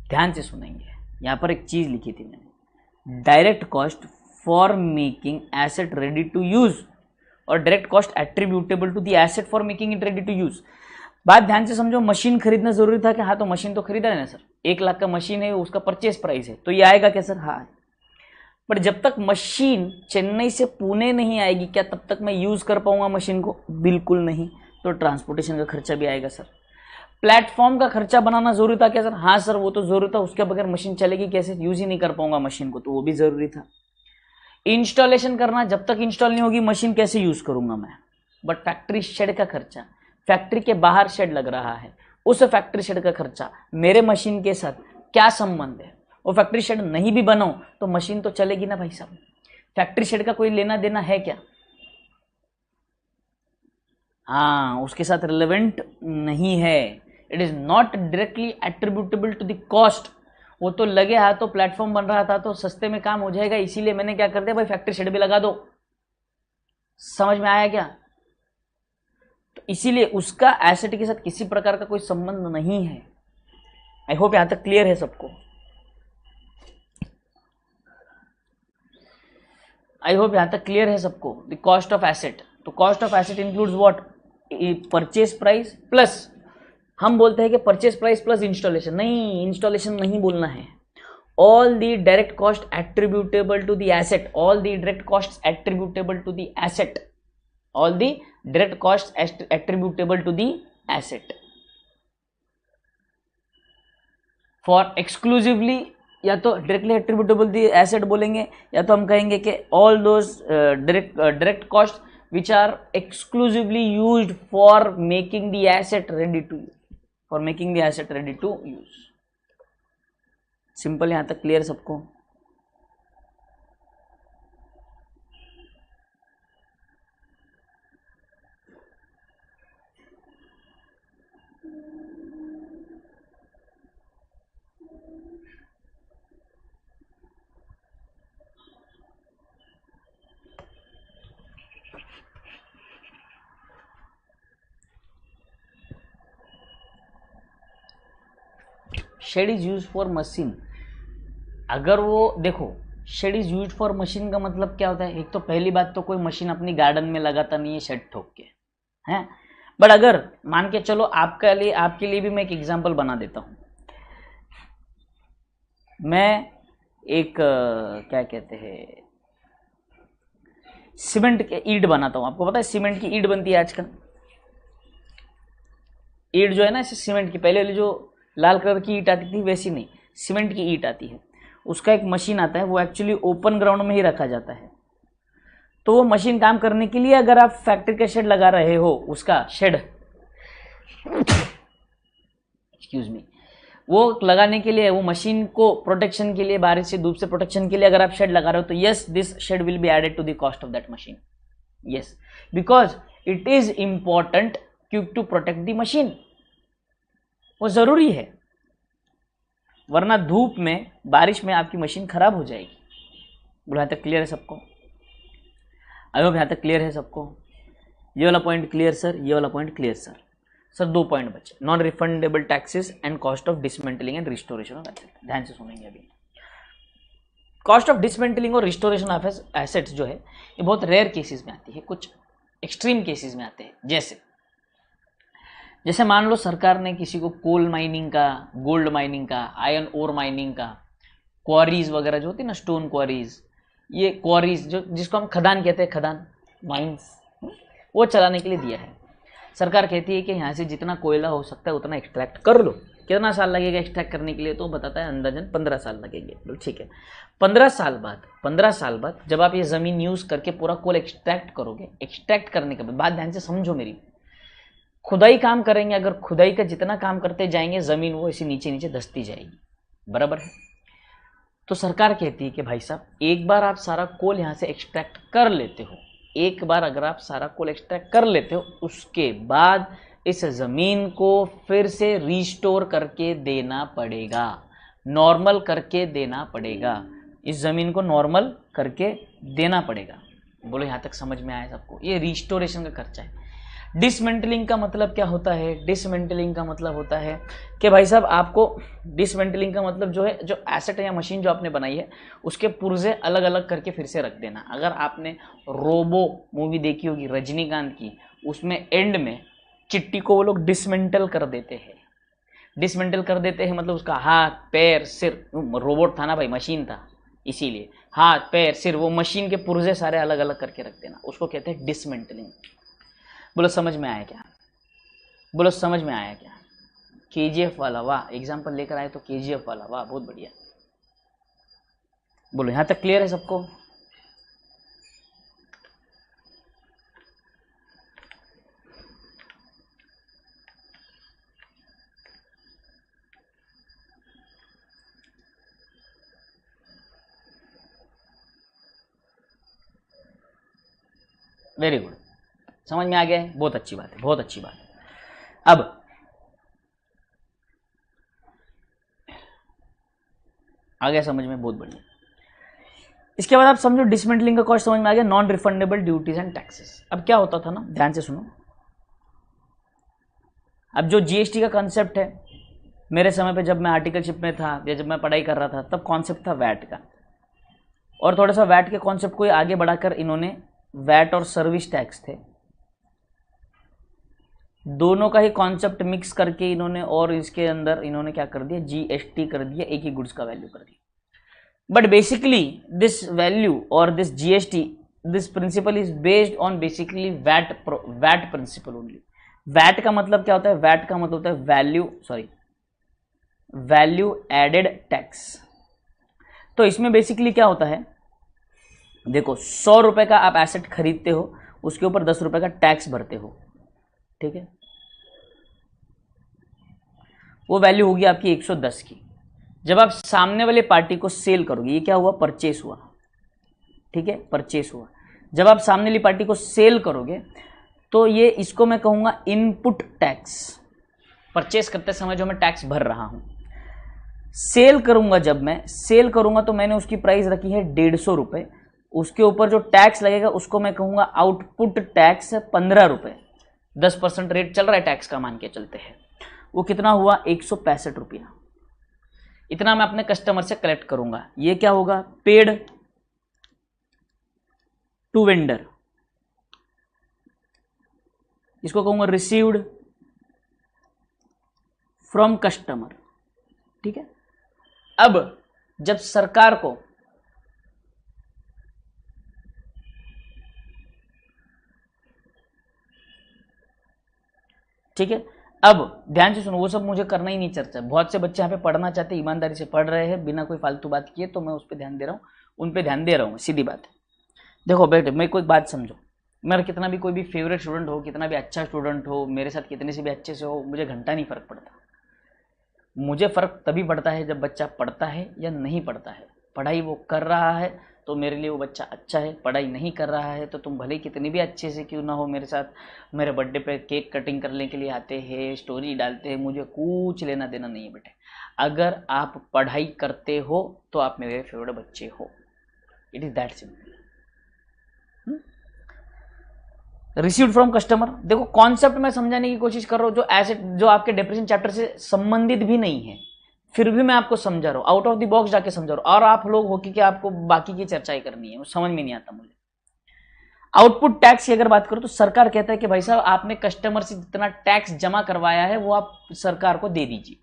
ध्यान से सुनेंगे। यहाँ पर एक चीज़ लिखी थी मैंने, direct cost for making asset ready to use और direct cost attributable to the asset for making it ready to use. बात ध्यान से समझो, मशीन खरीदना जरूरी था कि हाँ, तो मशीन तो खरीदा है ना सर, 1 लाख का मशीन है, उसका परचेस प्राइस है, तो ये आएगा क्या सर? हाँ। पर जब तक मशीन चेन्नई से पुणे नहीं आएगी, क्या तब तक मैं यूज कर पाऊंगा मशीन को? बिल्कुल नहीं। तो ट्रांसपोर्टेशन का खर्चा भी आएगा सर। प्लेटफॉर्म का खर्चा बनाना जरूरी था क्या सर? हाँ सर, वो तो जरूरी था, उसके बगैर मशीन चलेगी कैसे? यूज ही नहीं कर पाऊंगा मशीन को, तो वो भी जरूरी था। इंस्टॉलेशन करना, जब तक इंस्टॉल नहीं होगी मशीन कैसे यूज करूंगा मैं? बट फैक्ट्री शेड का खर्चा, फैक्ट्री के बाहर शेड लग रहा है, उस फैक्ट्री शेड का खर्चा मेरे मशीन के साथ क्या संबंध है? वो फैक्ट्री शेड नहीं भी बनाऊं तो मशीन तो चलेगी ना भाई साहब। फैक्ट्री शेड का कोई लेना देना है क्या? हाँ, उसके साथ रिलेवेंट नहीं है। It is not directly attributable to the cost. वो तो लगे हाथ तो प्लेटफॉर्म बन रहा था तो सस्ते में काम हो जाएगा, इसीलिए मैंने क्या कर दिया भाई, फैक्ट्री शेड भी लगा दो। समझ में आया क्या? तो इसीलिए उसका एसेट के साथ किसी प्रकार का कोई संबंध नहीं है। आई होप यहां तक क्लियर है सबको। आई होप यहां तक क्लियर है सबको। द कॉस्ट ऑफ एसेट, तो cost of asset includes what, purchase price plus, हम बोलते हैं कि परचेज प्राइस प्लस इंस्टॉलेशन, नहीं, इंस्टॉलेशन नहीं बोलना है। All the direct cost attributable to the asset, all the direct cost attributable to the asset, all the direct cost attributable to the asset for exclusively, या तो directly attributable the asset बोलेंगे, या तो हम कहेंगे कि all those direct cost which are exclusively used for making the asset ready to use, for making the asset ready to use. Simple, यहां तक क्लियर सबको। Shed is use for machine, अगर वो देखो, shed is use for machine का मतलब क्या होता है? एक तो पहली बात तो कोई मशीन अपनी गार्डन में लगाता नहीं है शेड ठोक के, हैं। बट अगर मान के चलो आपके लिए भी मैं एक एग्जांपल बना देता हूं। मैं एक क्या कहते हैं, सीमेंट के ईंट बनाता हूं। आपको पता है सीमेंट की ईंट बनती है आजकल। ईंट जो है ना, ऐसे सीमेंट की, पहले वाली जो लाल कलर की ईंट आती थी वैसी नहीं, सीमेंट की ईंट आती है। उसका एक मशीन आता है, वो एक्चुअली ओपन ग्राउंड में ही रखा जाता है। तो वो मशीन काम करने के लिए अगर आप फैक्ट्री का शेड लगा रहे हो, उसका शेड, एक्सक्यूज मी, वो लगाने के लिए, वो मशीन को प्रोटेक्शन के लिए, बारिश से धूप से प्रोटेक्शन के लिए अगर आप शेड लगा रहे हो, तो yes, this shed will be added to the cost of that machine. Yes, because it is important to protect the machine, वो जरूरी है, वरना धूप में, बारिश में आपकी मशीन खराब हो जाएगी। बोलो यहां तक क्लियर है सबको? आई होप यहां तक क्लियर है सबको। ये वाला पॉइंट क्लियर सर, ये वाला point clear sir. Sir 2 point बचे, non refundable taxes and cost of dismantling and restoration of asset. ध्यान से सुनेंगे अभी। कॉस्ट ऑफ डिसमेंटलिंग और रिस्टोरेशन ऑफ एसेट्स जो है, ये बहुत रेयर केसेस में आती है, कुछ एक्सट्रीम केसेस में आते हैं। जैसे मान लो सरकार ने किसी को कोल माइनिंग का, गोल्ड माइनिंग का, आयरन ओर माइनिंग का, क्वारीज वगैरह जो होती है ना, स्टोन क्वारीज, ये क्वारीज जो जिसको हम खदान कहते हैं, खदान माइंस, वो चलाने के लिए दिया है। सरकार कहती है कि यहाँ से जितना कोयला हो सकता है उतना एक्सट्रैक्ट कर लो। कितना साल लगेगा एक्सट्रैक्ट करने के लिए? तो बताता है अंदाजन 15 साल लगेंगे। ठीक है, 15 साल बाद जब आप ये ज़मीन यूज़ करके पूरा कोल एक्सट्रैक्ट करोगे, एक्सट्रैक्ट करने के बाद, बात ध्यान से समझो मेरी, खुदाई काम करेंगे, अगर खुदाई का जितना काम करते जाएंगे ज़मीन वो इसी नीचे नीचे धंसती जाएगी, बराबर है। तो सरकार कहती है कि भाई साहब, एक बार आप सारा कोल यहाँ से एक्सट्रैक्ट कर लेते हो, एक बार अगर आप सारा कोल एक्सट्रैक्ट कर लेते हो, उसके बाद इस ज़मीन को फिर से रिस्टोर करके देना पड़ेगा, नॉर्मल करके देना पड़ेगा, इस ज़मीन को नॉर्मल करके देना पड़ेगा। बोलो यहाँ तक समझ में आया सबको? ये रिस्टोरेशन का खर्चा है। डिसमेंटलिंग का मतलब क्या होता है? डिसमेंटलिंग का मतलब होता है कि भाई साहब आपको, डिसमेंटलिंग का मतलब जो है, जो एसेट है या मशीन जो आपने बनाई है, उसके पुर्जे अलग अलग करके फिर से रख देना। अगर आपने रोबो मूवी देखी होगी रजनीकांत की, उसमें एंड में चिट्टी को वो लोग डिसमेंटल कर देते हैं। डिसमेंटल कर देते हैं मतलब उसका हाथ, पैर, सिर, रोबोट था ना भाई, मशीन था, इसीलिए हाथ, पैर, सिर, वो मशीन के पुर्जे सारे अलग अलग करके रख देना, उसको कहते हैं डिसमेंटलिंग। बोलो समझ में आया क्या? बोलो समझ में आया क्या? KGF वाला, वाह, एग्जाम्पल लेकर आए तो KGF वाला, वाह, बहुत बढ़िया। बोलो यहां तक क्लियर है सबको? वेरी गुड, समझ में आ गया है? बहुत अच्छी बात है, बहुत अच्छी बात है। अब आ गया समझ में, बहुत बढ़िया। इसके बाद आप समझो डिसमेंटलिंग का कॉस्ट समझ में आ गया, non refundable duties and taxes. अब क्या होता था ना, ध्यान से सुनो, अब जो जीएसटी का कॉन्सेप्ट है, मेरे समय पे जब मैं आर्टिकलशिप में था या जब मैं पढ़ाई कर रहा था तब कॉन्सेप्ट था वैट का, और थोड़ा सा वैट के कॉन्सेप्ट को आगे बढ़ाकर इन्होंने वैट और सर्विस टैक्स थे, दोनों का ही कॉन्सेप्ट मिक्स करके इन्होंने, और इसके अंदर इन्होंने क्या कर दिया, जीएसटी कर दिया, एक ही गुड्स का वैल्यू कर दिया। बट बेसिकली दिस वैल्यू और this GST, this principle is based on basically VAT principle only. VAT का मतलब क्या होता है, वैट का मतलब होता है वैल्यू एडेड टैक्स। तो इसमें बेसिकली क्या होता है, देखो 100 रुपए का आप एसेट खरीदते हो, उसके ऊपर 10 रुपए का टैक्स भरते हो, ठीक है, वो वैल्यू होगी आपकी 110 की। जब आप सामने वाले पार्टी को सेल करोगे, ये क्या हुआ, परचेस हुआ, ठीक है, परचेस हुआ। जब आप सामने वाली पार्टी को सेल करोगे तो ये, इसको मैं कहूंगा इनपुट टैक्स। परचेस करते समय जो मैं टैक्स भर रहा हूं, सेल करूंगा, जब मैं सेल करूंगा तो मैंने उसकी प्राइस रखी है 150 रुपए, उसके ऊपर जो टैक्स लगेगा उसको मैं कहूंगा आउटपुट टैक्स 15 रुपए, 10% रेट चल रहा है टैक्स का, मान के चलते हैं, वो कितना हुआ, 165 रुपया। इतना मैं अपने कस्टमर से कलेक्ट करूंगा। ये क्या होगा, पेड टू वेंडर, इसको कहूंगा रिसीव्ड फ्रॉम कस्टमर, ठीक है। अब जब सरकार को ठीक है, अब ध्यान से सुनो, वो सब मुझे करना ही नहीं चर्चा, बहुत से बच्चे यहाँ पे पढ़ना चाहते हैं, ईमानदारी से पढ़ रहे हैं बिना कोई फालतू बात किए, तो मैं उस पर ध्यान दे रहा हूँ, उन पे ध्यान दे रहा हूँ, सीधी बात है। देखो बेटे, मेरे को एक बात समझो, मेरा कितना भी कोई भी फेवरेट स्टूडेंट हो, कितना भी अच्छा स्टूडेंट हो, मेरे साथ कितने से भी अच्छे से हो, मुझे घंटा नहीं फर्क पड़ता। मुझे फर्क तभी पड़ता है जब बच्चा पढ़ता है या नहीं पढ़ता है। पढ़ाई वो कर रहा है तो मेरे लिए वो बच्चा अच्छा है, पढ़ाई नहीं कर रहा है तो तुम भले कितनी भी अच्छे से क्यों ना हो, मेरे साथ मेरे बर्थडे पे केक कटिंग करने के लिए आते हैं, स्टोरी डालते हैं, मुझे कुछ लेना देना नहीं है बेटे। अगर आप पढ़ाई करते हो तो आप मेरे फेवरेट बच्चे हो, it is that simple. Received from customer, देखो कॉन्सेप्ट में समझाने की कोशिश कर रहा हूं, जो एसेट, जो आपके डेप्रिसिएशन चैप्टर से संबंधित भी नहीं है, फिर भी मैं आपको समझा रहा हूं, आउट ऑफ द बॉक्स जाके समझा रहा हूं, और आप लोग हो कि आपको बाकी की चर्चा ही करनी है, वो समझ में नहीं आता मुझे। आउटपुट टैक्स की अगर बात करो तो सरकार कहता है कि भाई साहब, आपने कस्टमर से जितना टैक्स जमा करवाया है वो आप सरकार को दे दीजिए,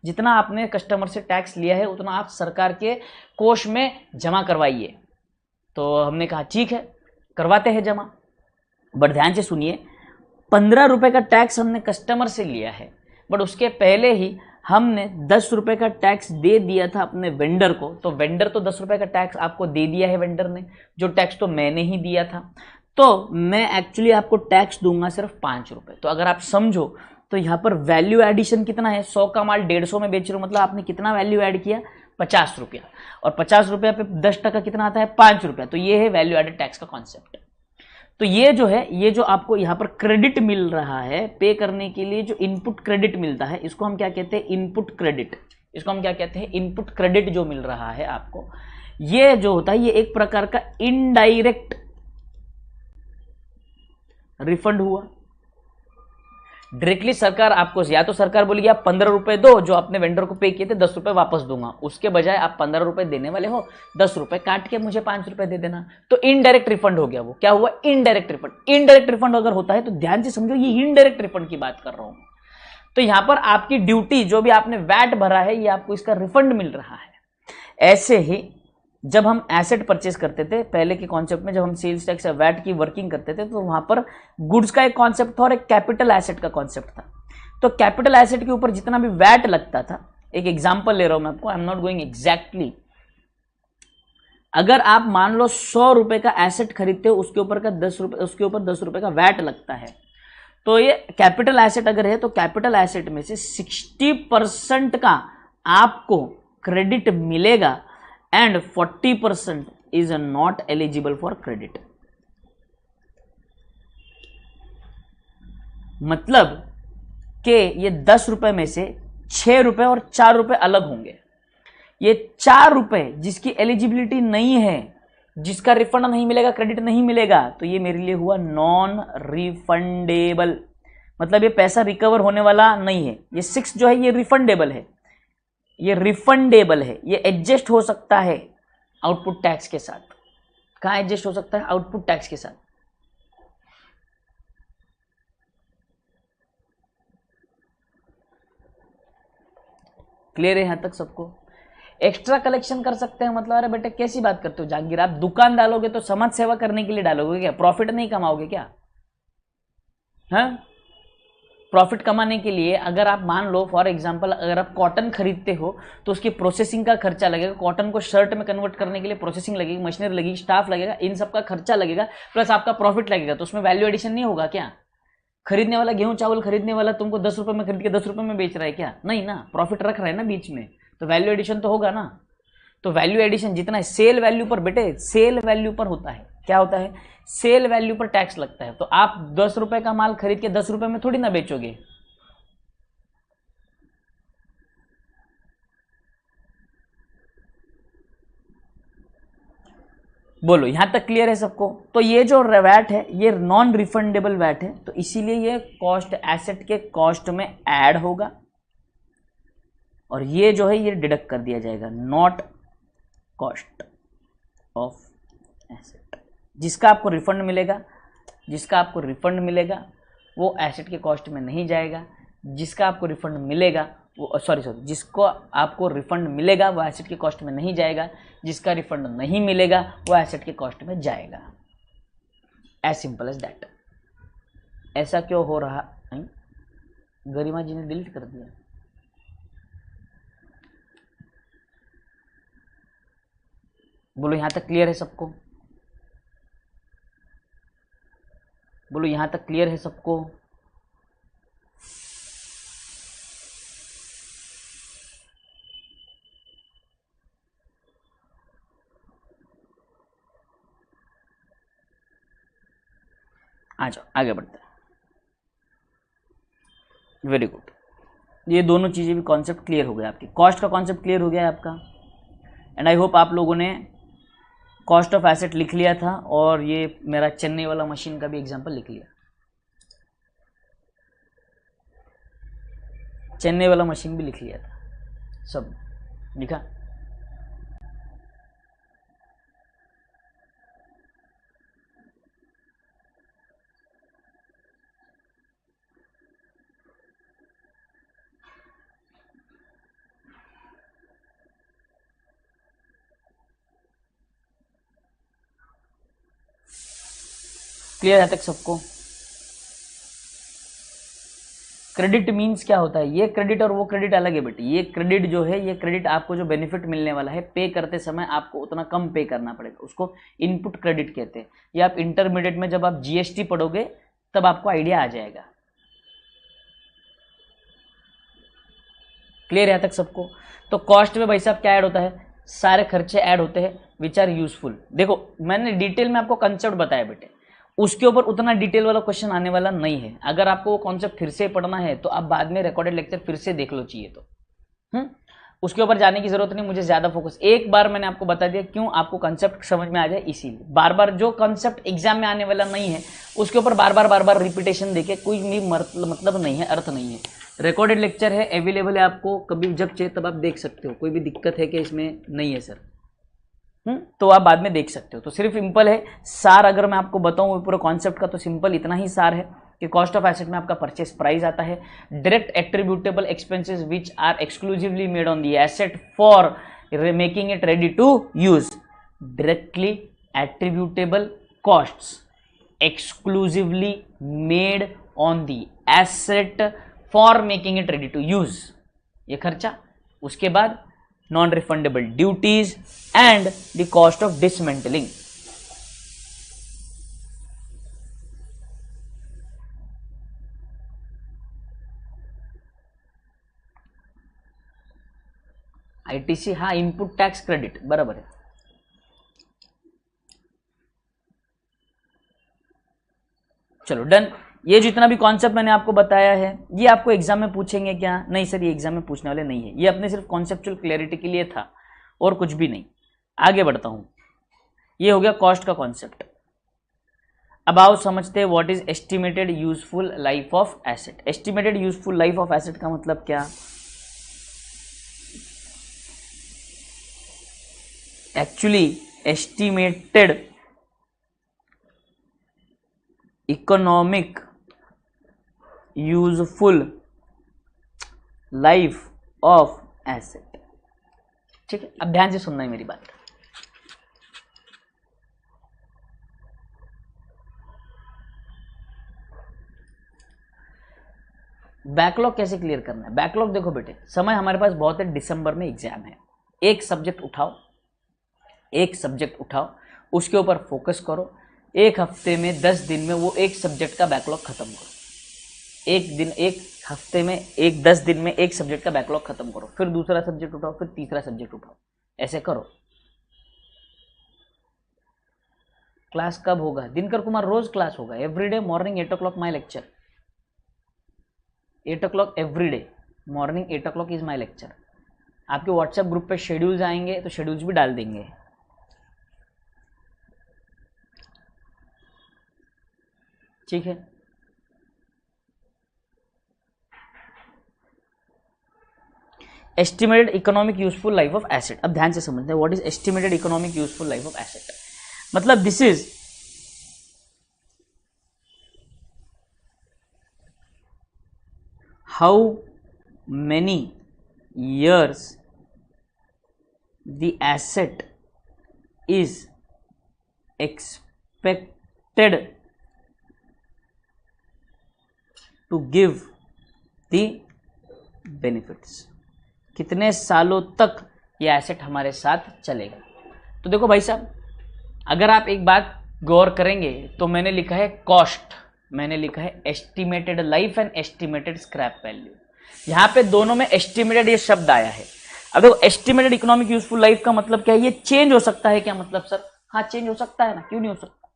जितना आपने कस्टमर से टैक्स लिया है उतना आप सरकार के कोष में जमा करवाइए। तो हमने कहा ठीक है, करवाते हैं जमा। बट ध्यान से सुनिए, 15 रुपए का टैक्स हमने कस्टमर से लिया है, बट उसके पहले ही हमने 10 रुपए का टैक्स दे दिया था अपने वेंडर को। तो वेंडर तो 10 रुपए का टैक्स आपको दे दिया है वेंडर ने, जो टैक्स तो मैंने ही दिया था, तो मैं एक्चुअली आपको टैक्स दूंगा सिर्फ 5 रुपए। तो अगर आप समझो तो यहाँ पर वैल्यू एडिशन कितना है, 100 का माल 150 में बेच रहे हो, मतलब आपने कितना वैल्यू ऐड किया, 50 रुपया, और 50 रुपया पे 10% कितना आता है, 5 रुपया। तो ये है वैल्यू एडेड टैक्स का कॉन्सेप्ट। तो ये जो है, ये जो आपको यहाँ पर क्रेडिट मिल रहा है पे करने के लिए, जो इनपुट क्रेडिट मिलता है, इसको हम क्या कहते हैं, इनपुट क्रेडिट। इसको हम क्या कहते हैं, इनपुट क्रेडिट जो मिल रहा है आपको, ये जो होता है ये एक प्रकार का इनडायरेक्ट रिफंड हुआ। डायरेक्टली सरकार आपको, या तो सरकार बोलेगी आप 15 रुपए दो, जो आपने वेंडर को पे किए थे 10 रुपए वापस दूंगा, उसके बजाय आप 15 रुपए देने वाले हो, 10 रुपए काट के मुझे 5 रुपए दे देना। तो इनडायरेक्ट रिफंड हो गया। वो क्या हुआ, इनडायरेक्ट रिफंड। इनडायरेक्ट रिफंड अगर होता है तो ध्यान से समझो, ये इनडायरेक्ट रिफंड की बात कर रहा हूं। तो यहां पर आपकी ड्यूटी, जो भी आपने वैट भरा है, ये आपको इसका रिफंड मिल रहा है। ऐसे ही जब हम एसेट परचेस करते थे पहले के कॉन्सेप्ट में, जब हम सेल्स टैक्स या वैट की वर्किंग करते थे, तो वहां पर गुड्स का एक कॉन्सेप्ट था और एक कैपिटल एसेट का कॉन्सेप्ट था। तो कैपिटल एसेट के ऊपर जितना भी वैट लगता था, एक एग्जांपल ले रहा हूं मैं आपको, I am not going exactly, अगर आप मान लो 100 रुपए का एसेट खरीदते हो, उसके ऊपर का 10 रुपए, उसके ऊपर 10 रुपए का वैट लगता है, तो ये कैपिटल एसेट अगर है तो कैपिटल एसेट में से 60% का आपको क्रेडिट मिलेगा and 40% is not eligible for credit। मतलब कि ये 10 रुपए में से 6 रुपए और 4 रुपए अलग होंगे। ये 4 रुपए जिसकी एलिजिबिलिटी नहीं है, जिसका रिफंड नहीं मिलेगा, क्रेडिट नहीं मिलेगा, तो ये मेरे लिए हुआ नॉन रिफंडेबल। मतलब ये पैसा रिकवर होने वाला नहीं है। ये 6 जो है ये रिफंडेबल है, ये रिफंडेबल है, ये एडजस्ट हो सकता है आउटपुट टैक्स के साथ। कहाँ एडजस्ट हो सकता है? आउटपुट टैक्स के साथ। क्लियर है यहां तक सबको? एक्स्ट्रा कलेक्शन कर सकते हैं मतलब, अरे बेटे कैसी बात करते हो जहांगीर, आप दुकान डालोगे तो समाज सेवा करने के लिए डालोगे क्या? प्रॉफिट नहीं कमाओगे क्या? हाँ, प्रॉफिट कमाने के लिए अगर आप मान लो फॉर एग्जांपल अगर आप कॉटन खरीदते हो तो उसकी प्रोसेसिंग का खर्चा लगेगा, कॉटन को शर्ट में कन्वर्ट करने के लिए प्रोसेसिंग लगेगी, मशीनरी लगेगी, स्टाफ लगेगा, इन सब का खर्चा लगेगा, प्लस आपका प्रॉफिट लगेगा, तो उसमें वैल्यू एडिशन नहीं होगा क्या? खरीदने वाला गेहूं चावल खरीदने वाला तुमको 10 रुपए में खरीद के 10 रुपए में बेच रहा है क्या? नहीं ना, प्रॉफिट रख रहा है ना बीच में, तो वैल्यू एडिशन तो होगा ना। तो वैल्यू एडिशन जितना है सेल वैल्यू पर बेटे, सेल वैल्यू पर होता है। क्या होता है? सेल वैल्यू पर टैक्स लगता है। तो आप 10 रुपए का माल खरीद के 10 रुपए में थोड़ी ना बेचोगे। बोलो यहां तक क्लियर है सबको? तो ये जो वैट है ये नॉन रिफंडेबल वैट है, तो इसीलिए ये कॉस्ट एसेट के कॉस्ट में ऐड होगा और ये जो है ये डिडक्ट कर दिया जाएगा, नॉट कॉस्ट ऑफ एसेट। जिसका आपको रिफंड मिलेगा, जिसका आपको रिफंड मिलेगा वो एसेट के कॉस्ट में नहीं जाएगा, जिसका आपको रिफंड मिलेगा वो सॉरी जिसको आपको रिफंड मिलेगा वो एसेट के कॉस्ट में नहीं जाएगा, जिसका रिफंड नहीं मिलेगा वो एसेट के कॉस्ट में जाएगा। As simple as that. ऐसा क्यों हो रहा है? गरिमा जी ने डिलीट कर दिया। बोलो यहां तक क्लियर है सबको? बोलो यहां तक क्लियर है सबको? आ जाओ आगे बढ़ते हैं। वेरी गुड, ये दोनों चीजें भी कॉन्सेप्ट क्लियर हो गया आपकी। कॉस्ट का कॉन्सेप्ट क्लियर हो गया है आपका, एंड आई होप आप लोगों ने कॉस्ट ऑफ एसेट लिख लिया था और ये मेरा चेन्नई वाला मशीन का भी एग्जांपल लिख लिया। चेन्नई वाला मशीन भी लिख लिया था, सब लिखा। क्लियर है तक सबको? क्रेडिट मीन्स क्या होता है? ये क्रेडिट और वो क्रेडिट अलग है बेटे। ये क्रेडिट जो है, ये क्रेडिट आपको जो बेनिफिट मिलने वाला है पे करते समय आपको उतना कम पे करना पड़ेगा, उसको इनपुट क्रेडिट कहते हैं। ये आप इंटरमीडिएट में जब आप जीएसटी पढ़ोगे तब आपको आइडिया आ जाएगा। क्लियर है तक सबको? तो कॉस्ट में भाई साहब क्या ऐड होता है? सारे खर्चे ऐड होते हैं विच आर यूजफुल। देखो मैंने डिटेल में आपको कंसेप्ट बताया बेटे, उसके ऊपर उतना डिटेल वाला क्वेश्चन आने वाला नहीं है। अगर आपको वो कॉन्सेप्ट फिर से पढ़ना है तो आप बाद में रिकॉर्डेड लेक्चर फिर से देख लो चाहिए तो। उसके ऊपर जाने की जरूरत नहीं, मुझे ज्यादा फोकस एक बार मैंने आपको बता दिया क्यों आपको कंसेप्ट समझ में आ जाए, इसीलिए बार बार जो कंसेप्ट एग्जाम में आने वाला नहीं है उसके ऊपर बार बार रिपीटेशन देके कोई भी मतलब नहीं है, अर्थ नहीं है। रिकॉर्डेड लेक्चर है, अवेलेबल है, आपको कभी जब चाहिए तब आप देख सकते हो। कोई भी दिक्कत है कि इसमें नहीं है सर, तो आप बाद में देख सकते हो। तो सिर्फ सिंपल है सार, अगर मैं आपको बताऊं पूरे कॉन्सेप्ट का तो सिंपल इतना ही सार है कि कॉस्ट ऑफ एसेट में आपका परचेस प्राइस आता है, direct attributable expenses which are exclusively made on the asset for making it ready to use, directly attributable costs exclusively made on the asset for making it ready to use, ये खर्चा। उसके बाद non refundable duties and the cost of dismantling. ITC, हाँ input tax credit, बराबर है। चलो done. ये जितना भी कॉन्सेप्ट मैंने आपको बताया है ये आपको एग्जाम में पूछेंगे क्या? नहीं सर, ये एग्जाम में पूछने वाले नहीं है, ये अपने सिर्फ कॉन्सेप्चुअल क्लैरिटी के लिए था और कुछ भी नहीं। आगे बढ़ता हूं, ये हो गया कॉस्ट का कॉन्सेप्ट। अब आओ समझते हैं what is estimated useful life of asset. Estimated useful life of asset का मतलब क्या? Actually estimated economic useful life of asset. ठीक है, अब ध्यान से सुनना है मेरी बात। बैकलॉग कैसे क्लियर करना है? बैकलॉग देखो बेटे, समय हमारे पास बहुत है, दिसंबर में एग्जाम है। एक सब्जेक्ट उठाओ, एक सब्जेक्ट उठाओ, उसके ऊपर फोकस करो। एक हफ्ते में 10 दिन में वो एक सब्जेक्ट का बैकलॉग खत्म करो। एक हफ्ते में 10 दिन में एक सब्जेक्ट का बैकलॉग खत्म करो, फिर दूसरा सब्जेक्ट उठाओ, फिर तीसरा सब्जेक्ट उठाओ, ऐसे करो। क्लास कब होगा? दिनकर कुमार, रोज क्लास होगा, everyday morning 8 o'clock my lecture. 8 o'clock every day morning 8 o'clock is my lecture. आपके व्हाट्सएप ग्रुप पे शेड्यूल्स आएंगे तो शेड्यूल्स भी डाल देंगे। ठीक है, estimated economic useful life of asset. अब ध्यान से समझते हैं what is estimated economic useful life of asset. मतलब this is how many years the asset is expected to give the benefits। कितने सालों तक ये एसेट हमारे साथ चलेगा। तो देखो भाई साहब, अगर आप एक बात गौर करेंगे तो मैंने लिखा है कॉस्ट, मैंने लिखा है estimated life and estimated scrap value. यहां पे दोनों में एस्टिमेटेड ये शब्द आया है। अब देखो एस्टिमेटेड इकोनॉमिक यूजफुल लाइफ का मतलब क्या है? ये चेंज हो सकता है क्या? मतलब सर हाँ चेंज हो सकता है ना, क्यों नहीं हो सकता?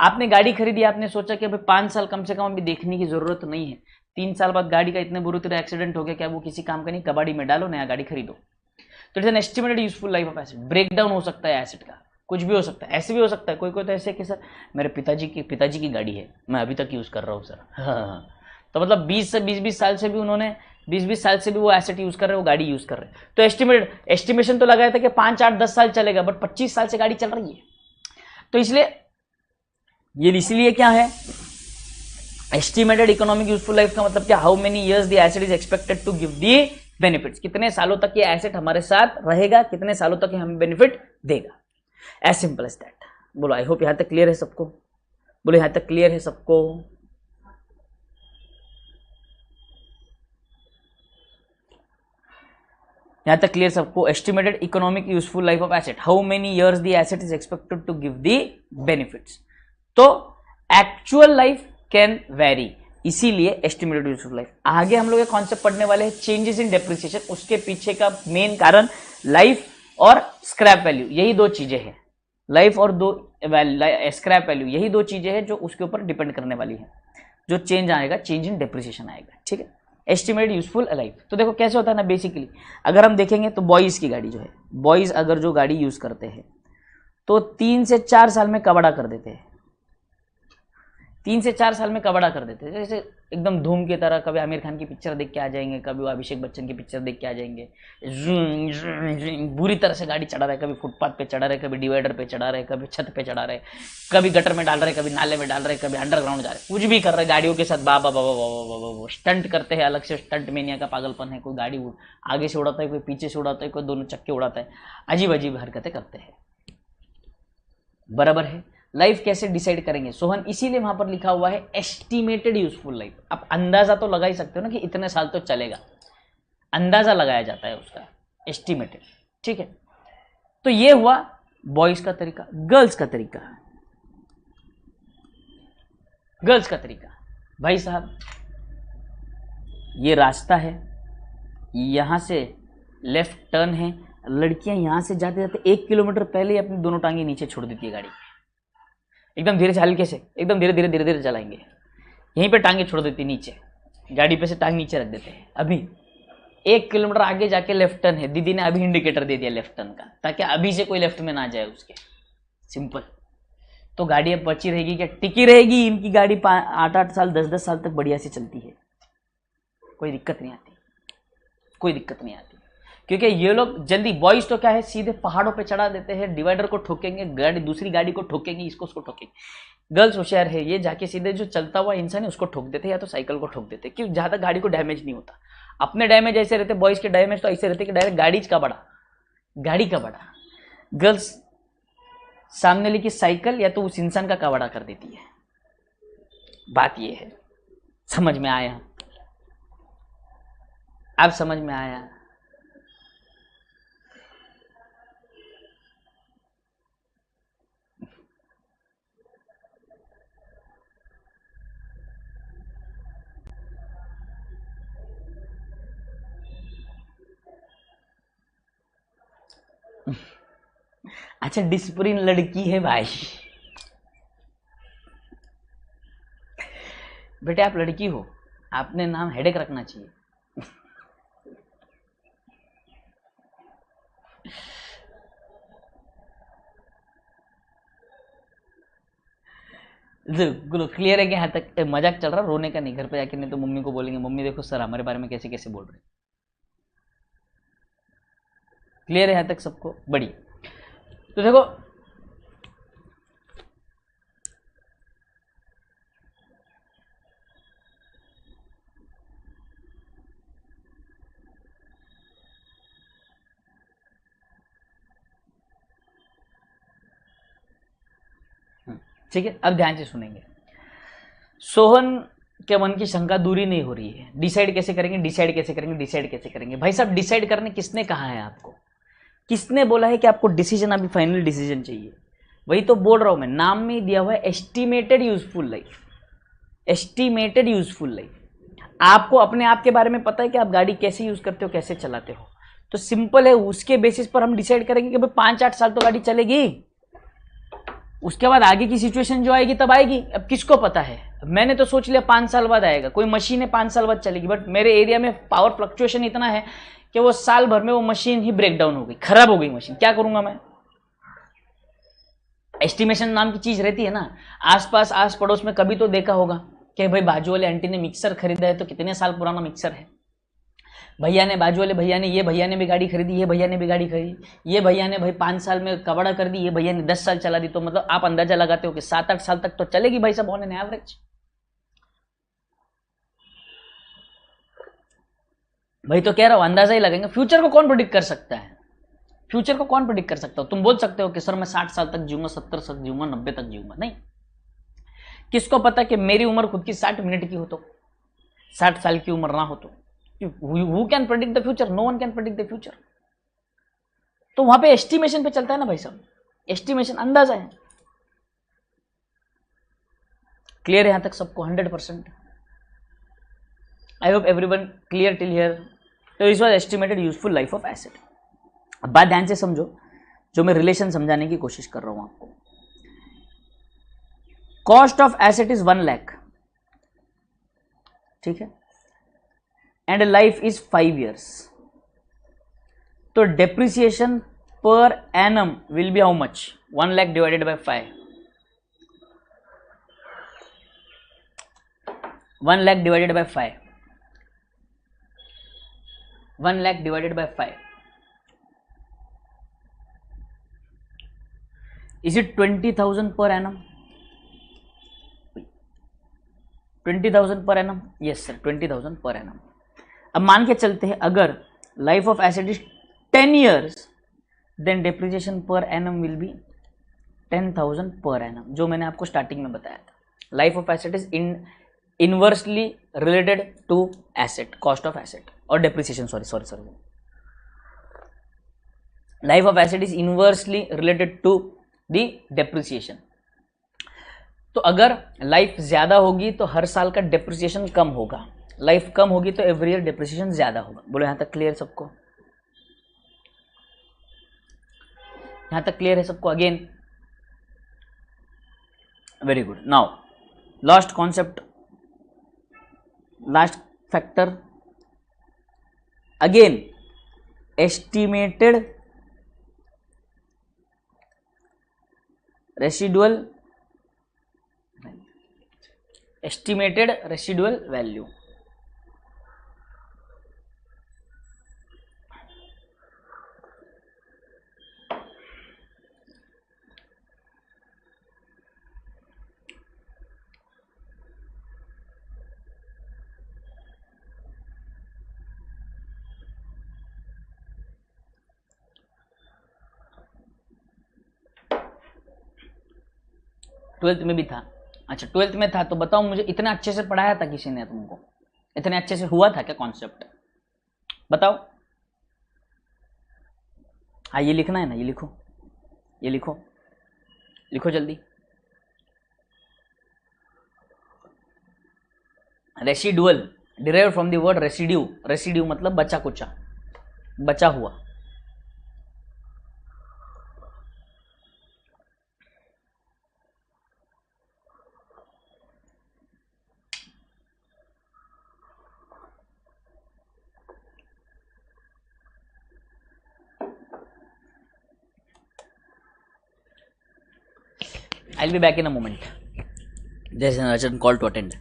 आपने गाड़ी खरीदी, आपने सोचा कि अभी 5 साल कम से कम अभी देखने की जरूरत नहीं है, 3 साल बाद गाड़ी का इतने बुरी तरह एक्सीडेंट हो गया, क्या वो किसी काम का नहीं, कबाड़ी में डालो, नया गाड़ी खरीदो। तो it's an estimated useful life of asset. Breakdown हो सकता है एसेट का, कुछ भी हो सकता है, ऐसे भी हो सकता है। कोई कोई तो ऐसे कि सर मेरे पिताजी की गाड़ी है, मैं अभी तक यूज़ कर रहा हूँ सर। हाँ। तो मतलब 20 साल से भी उन्होंने 20 साल से भी वो एसेट यूज़ कर रहे हैं, वो गाड़ी यूज़ कर रहे हैं। तो एस्टिमेशन तो लगाया था कि 5, 8, 10 साल चलेगा, बट 25 साल से गाड़ी चल रही है। तो इसलिए क्या है एस्टिमेटेड इकोनॉमिक यूजफुल लाइफ का मतलब क्या? How many years the asset is expected to give the benefits. कितने सालों तक ये एसेट हमारे साथ रहेगा, कितने सालों तक ये हमें बेनिफिट देगा। As simple as that. बोलो आई होप यहां तक क्लियर है सबको? बोलो यहां तक क्लियर है सबको? यहां तक क्लियर सबको? Estimated economic useful life of asset, how many years the asset is expected to give the benefits. तो एक्चुअल लाइफ कैन वेरी, इसीलिए एस्टिमेटेड यूजफुल लाइफ। आगे हम लोग ये कॉन्सेप्ट पढ़ने वाले हैं चेंजेस इन डेप्रिसिएशन। उसके पीछे का मेन कारण लाइफ और स्क्रैप वैल्यू, यही दो चीजें हैं। लाइफ और स्क्रैप वैल्यू, यही दो चीजें हैं जो उसके ऊपर डिपेंड करने वाली है। जो चेंज आएगा, चेंज इन डेप्रिसिएशन आएगा। ठीक है, एस्टिमेटेड यूजफुल लाइफ। तो देखो कैसे होता है ना, बेसिकली अगर हम देखेंगे तो बॉयज की गाड़ी जो है, बॉयज अगर जो गाड़ी यूज करते हैं तो 3 से 4 साल में कबाड़ा कर देते हैं। 3 से 4 साल में कबाड़ा कर देते हैं, जैसे एकदम धूम की तरह। कभी आमिर खान की पिक्चर देख के आ जाएंगे, कभी वो अभिषेक बच्चन की पिक्चर देख के आ जाएंगे। बुरी तरह से गाड़ी चढ़ा रहे, कभी फुटपाथ पे चढ़ा रहे, कभी डिवाइडर पे चढ़ा रहे, कभी छत पे चढ़ा रहे, कभी गटर में डाल रहे, कभी नाले में डाल रहे, कभी अंडरग्राउंड जा रहे, कुछ भी कर रहे गाड़ियों के साथ। बाबा बाबा बाबा स्टंट करते हैं, अलग से स्टंट मेनिया का पागलपन है। कोई गाड़ी आगे से उड़ाता है, कोई पीछे से उड़ाता है, कोई दोनों चक्के उड़ाता है, अजीब अजीब हरकतें करते हैं। बराबर है। लाइफ कैसे डिसाइड करेंगे सोहन? इसीलिए वहां पर लिखा हुआ है एस्टिमेटेड यूजफुल लाइफ। आप अंदाजा तो लगा ही सकते हो ना कि इतने साल तो चलेगा, अंदाजा लगाया जाता है उसका, एस्टिमेटेड। ठीक है, तो ये हुआ बॉयज का तरीका। गर्ल्स का तरीका, गर्ल्स का तरीका भाई साहब, ये रास्ता है, यहां से लेफ्ट टर्न है, लड़कियां यहां से जाते जाते 1 किलोमीटर पहले ही अपनी दोनों टांगे नीचे छोड़ देती है गाड़ी, एकदम धीरे से, हल्के से, एकदम धीरे धीरे धीरे धीरे चलाएंगे, यहीं पे टांगे छोड़ देती नीचे, गाड़ी पे से टांग नीचे रख देते हैं। अभी 1 किलोमीटर आगे जाके लेफ्ट टर्न है, दीदी ने अभी इंडिकेटर दे दिया लेफ्ट टर्न का, ताकि अभी से कोई लेफ्ट में ना जाए उसके। सिंपल। तो गाड़ी अब बची रहेगी क्या? टिकी रहेगी। इनकी गाड़ी 8-8 साल 10-10 साल तक बढ़िया से चलती है, कोई दिक्कत नहीं आती, कोई दिक्कत नहीं आती। क्योंकि ये लोग जल्दी, बॉयज तो क्या है, सीधे पहाड़ों पे चढ़ा देते हैं, डिवाइडर को ठोकेंगे, गाड़ी दूसरी गाड़ी को ठोकेंगे, इसको उसको ठोकेंगे। गर्ल्स होशियार है, ये जाके सीधे जो चलता हुआ इंसान है उसको ठोक देते या तो साइकिल को ठोक देते, क्योंकि जहां तक गाड़ी को डैमेज नहीं होता। अपने डैमेज ऐसे रहते, बॉयज के डैमेज तो ऐसे रहते कि डायरेक्ट गाड़ी का बड़ा, गाड़ी का बड़ा। गर्ल्स सामने लेके साइकिल या तो उस इंसान का कबाड़ा कर देती है। बात ये है, समझ में आया? अब समझ में आया? अच्छा, डिसिप्लिन लड़की है भाई। बेटे आप लड़की हो, आपने नाम हेडेक रखना चाहिए। क्लियर है कि यहाँ तक मजाक चल रहा, रोने का नहीं। घर पे जाके नहीं तो मम्मी को बोलेंगे, मम्मी देखो सर हमारे बारे में कैसे कैसे बोल रहे। क्लियर है यहाँ तक सबको? बढ़िया। तो देखो ठीक है, अब ध्यान से सुनेंगे। सोहन के मन की शंका दूरी नहीं हो रही है। डिसाइड कैसे करेंगे, डिसाइड कैसे करेंगे, डिसाइड कैसे करेंगे? भाई साहब डिसाइड करने किसने कहा है आपको? किसने बोला है कि आपको डिसीजन, अभी फाइनल डिसीजन चाहिए? वही तो बोल रहा हूं मैं, नाम में दिया हुआ है estimated useful life. Estimated useful life. आपको अपने आप के बारे में पता है कि आप गाड़ी कैसे यूज करते हो, कैसे चलाते हो, तो सिंपल है, उसके बेसिस पर हम डिसाइड करेंगे कि भाई 5-8 साल तो गाड़ी चलेगी, उसके बाद आगे की सिचुएशन जो आएगी तब आएगी। अब किसको पता है? मैंने तो सोच लिया 5 साल बाद आएगा, कोई मशीन है 5 साल बाद चलेगी, बट मेरे एरिया में पावर फ्लक्चुएशन इतना है कि वो साल भर में वो मशीन ही ब्रेक डाउन हो गई, खराब हो गई मशीन, क्या करूंगा मैं? एस्टिमेशन नाम की चीज रहती है ना। आसपास आस पड़ोस में कभी तो देखा होगा कि भाई बाजू वाले आंटी ने मिक्सर खरीदा है, तो कितने साल पुराना मिक्सर है, भैया ने, बाजू वाले भैया ने, ये भैया ने भी गाड़ी खरीदी, ये भैया ने भी गाड़ी खरीदी, ये भैया ने भाई 5 साल में कबाड़ा कर दी, ये भैया ने 10 साल चला दी, तो मतलब आप अंदाजा लगाते हो कि 7-8 साल तक तो चलेगी भाई साहब ऑन एन एवरेज। भाई तो कह रहा हूं अंदाजा ही लगेंगे। फ्यूचर को कौन प्रेडिक्ट कर सकता है? फ्यूचर को कौन प्रेडिक्ट कर सकता हो? तुम बोल सकते हो कि सर मैं 60 साल तक जीऊंगा, 70 तक जीऊंगा, 90 तक जीऊंगा, नहीं। किसको पता कि मेरी उम्र खुद की 60 मिनट की हो तो, 60 साल की उम्र ना हो तो? Who can predict the future? No one can predict the future. तो वहां पे एस्टिमेशन पे चलता है ना भाई साहब, एस्टिमेशन, अंदाजा है। क्लियर है यहां तक सबको? 100%। I hope everyone clear till here. तो this was estimated useful life of asset. अब बात ध्यान से समझो, जो मैं रिलेशन समझाने की कोशिश कर रहा हूं आपको। Cost of asset is 1 lakh, ठीक है, एंड लाइफ इज 5 years, तो depreciation per annum will B how much? 1 lakh divided by 5, 1 lakh divided by 5, 1 lakh divided by 5, is it 20,000 per annum? 20,000 per annum? Yes sir, 20,000 per annum. अब मान के चलते हैं अगर life of asset is 10 years, then depreciation per annum will be 10,000 per annum, जो मैंने आपको starting में बताया था। Life of asset is inversely related to asset, cost of asset और depreciation, sorry, life of asset is inversely related to the depreciation. तो अगर life ज्यादा होगी तो हर साल का डेप्रिसिएशन कम होगा, लाइफ कम होगी तो एवरी ईयर डेप्रिसिएशन ज्यादा होगा। बोलो यहां तक क्लियर सबको? यहां तक क्लियर है सबको? Again very good. Now last concept, last factor, again estimated residual estimated residual value. Twelfth में भी था। अच्छा, ट्वेल्थ में था तो बताओ मुझे, इतना अच्छे से पढ़ाया था किसी ने तुमको? इतने अच्छे से हुआ था क्या कॉन्सेप्ट? बताओ। हाँ, ये लिखना है ना, ये लिखो, ये लिखो, लिखो जल्दी। Residual derived from the word residue. Residue मतलब बचा कुचा, बचा हुआ। I'll be back in a moment. There's an urgent call to attend.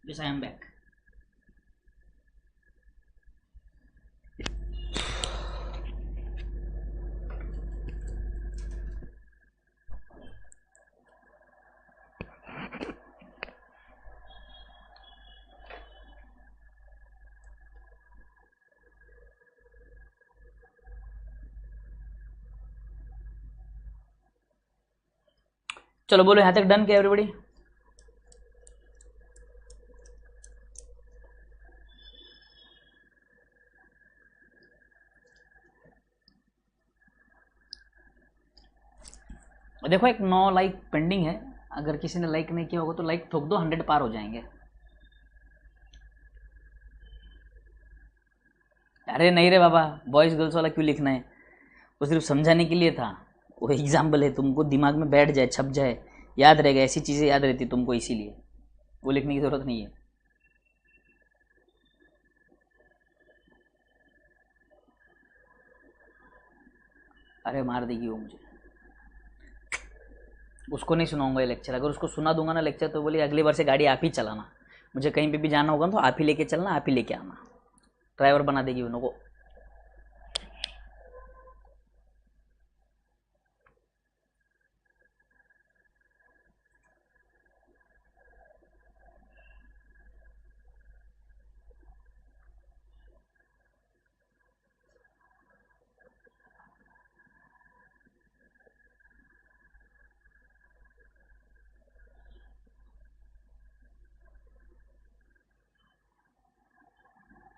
Yes, I am back. चलो बोलो, यहाँ तक डन क्या एवरीबॉडी? देखो एक 9 लाइक पेंडिंग है, अगर किसी ने लाइक नहीं किया होगा तो लाइक ठोक दो, 100 पार हो जाएंगे। अरे नहीं रे बाबा, बॉयज़ गर्ल्स वाला क्यों लिखना है? वो सिर्फ समझाने के लिए था, वो एग्जाम्पल है, तुमको दिमाग में बैठ जाए, छप जाए, याद रहेगा, ऐसी चीज़ें याद रहती तुमको, इसीलिए वो लिखने की ज़रूरत नहीं है। अरे मार देगी वो मुझे, उसको नहीं सुनाऊंगा ये लेक्चर। अगर उसको सुना दूंगा ना लेक्चर तो बोली अगली बार से गाड़ी आप ही चलाना, मुझे कहीं पे भी जाना होगा तो आप ही लेके चलना, आप ही लेके आना, ड्राइवर बना देगी उनको।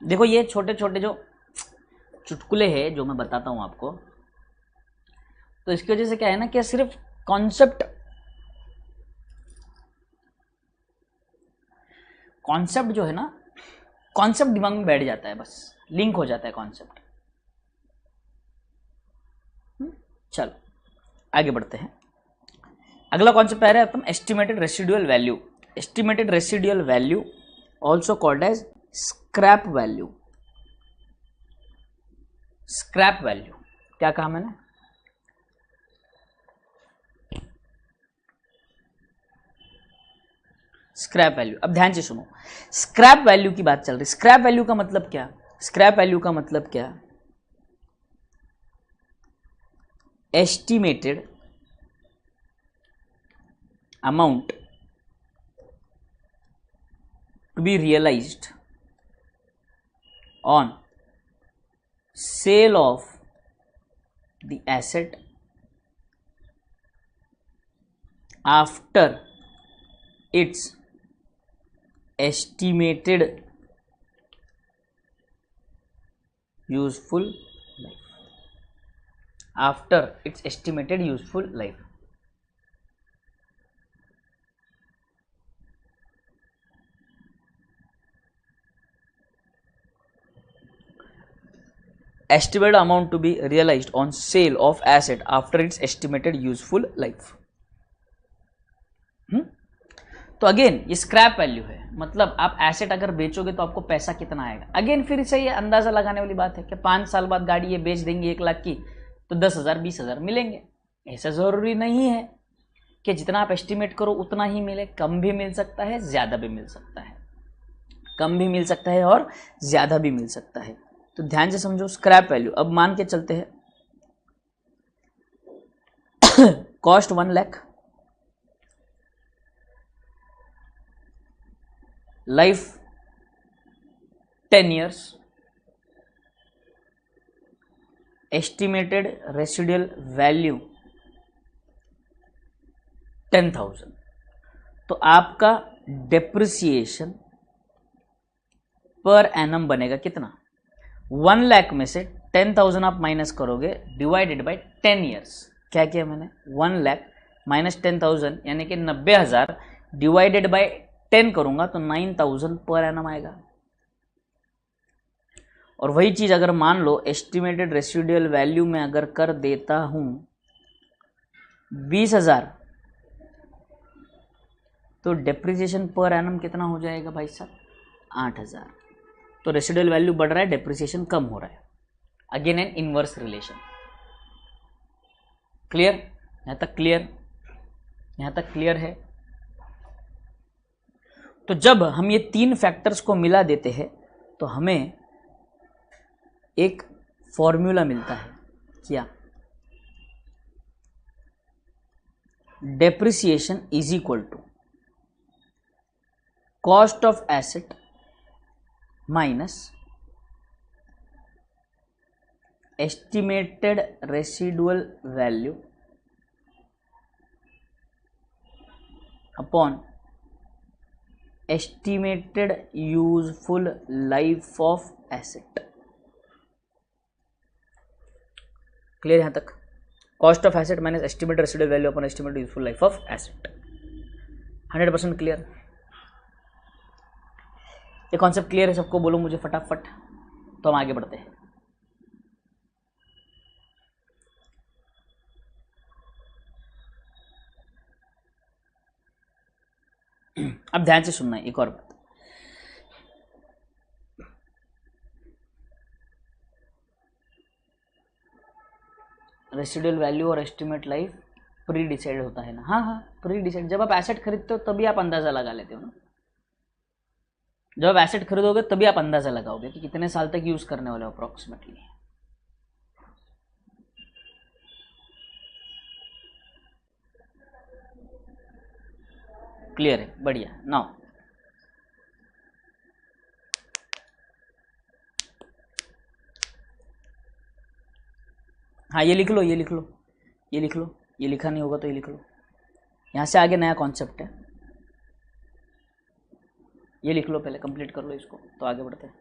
देखो ये छोटे छोटे जो चुटकुले हैं जो मैं बताता हूँ आपको, तो इसकी वजह से क्या है ना कि सिर्फ कॉन्सेप्ट जो है ना, कॉन्सेप्ट दिमाग में बैठ जाता है, बस लिंक हो जाता है कॉन्सेप्ट। चलो आगे बढ़ते हैं। अगला कॉन्सेप्ट आ रहा है अपन estimated residual value. Estimated residual value also called as scrap value. Scrap value क्या कहा मैंने? Scrap value. अब ध्यान से सुनो, स्क्रैप वैल्यू की बात चल रही। स्क्रैप वैल्यू का मतलब क्या? स्क्रैप वैल्यू का मतलब क्या? Estimated amount to be realized on sale of the asset after its estimated useful life. After its estimated useful life. Estimated amount to be realized on sale of asset after its estimated useful life. तो again ये scrap value है, मतलब आप asset अगर बेचोगे तो आपको पैसा कितना आएगा। अगेन फिर से ये अंदाजा लगाने वाली बात है कि 5 साल बाद गाड़ी ये बेच देंगे 1 लाख की तो 10,000 20,000 मिलेंगे। ऐसा जरूरी नहीं है कि जितना आप एस्टिमेट करो उतना ही मिले, कम भी मिल सकता है, ज्यादा भी मिल सकता है। कम भी मिल सकता है और ज्यादा भी मिल सकता है। तो ध्यान से समझो स्क्रैप वैल्यू। अब मान के चलते हैं cost 1 lakh, life 10 years, estimated residual value 10,000। तो आपका डेप्रिसिएशन पर एनम बनेगा कितना? 1 लाख में से 10,000 आप माइनस करोगे डिवाइडेड बाय 10 years। क्या किया मैंने? 1 लाख माइनस 10,000 यानी कि 90,000 डिवाइडेड बाय 10 करूंगा तो 9,000 पर एनम आएगा। और वही चीज अगर मान लो एस्टिमेटेड रेसिडुअल वैल्यू में अगर कर देता हूं 20,000 तो डेप्रिसिएशन पर एनम कितना हो जाएगा भाई साहब? 8,000। तो रेसिडुअल वैल्यू बढ़ रहा है, डेप्रिसिएशन कम हो रहा है। Again an inverse relation. Clear? यहां तक क्लियर? यहां तक क्लियर है? तो जब हम ये 3 फैक्टर्स को मिला देते हैं तो हमें एक फॉर्मूला मिलता है। क्या? Depreciation is equal to cost of asset minus estimated residual value upon estimated useful life of asset. Clear यहां तक? Cost of asset minus estimated residual value upon estimated useful life of asset. 100% clear? ये concept clear है सबको? बोलो मुझे फटाफट, तो हम आगे बढ़ते हैं। अब ध्यान से सुनना है एक और बात। रेसिडुअल वैल्यू और एस्टिमेट लाइफ प्री डिसाइड होता है ना? हाँ हाँ, प्री डिसाइड। जब आप एसेट खरीदते हो तभी आप अंदाजा लगा लेते हो ना। जब आप एसेट खरीदोगे तभी आप अंदाजा लगाओगे कि कितने साल तक यूज करने वाले हो अप्रोक्सीमेटली। क्लियर है? बढ़िया। नाउ हाँ, ये लिख लो, ये लिख लो, ये लिख लो। ये लिखा नहीं होगा तो ये लिख लो। यहां से आगे नया कॉन्सेप्ट है, ये लिख लो। पहले कंप्लीट कर लो इसको तो आगे बढ़ते हैं।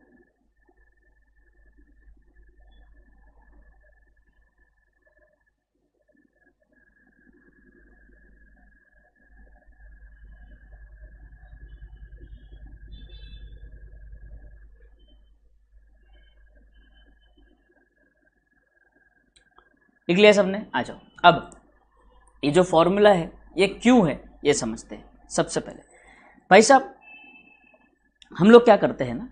लिख लिया सबने? आ जाओ। अब ये जो फॉर्मूला है ये क्यों है ये समझते हैं। सबसे पहले भाई साहब हम लोग क्या करते हैं ना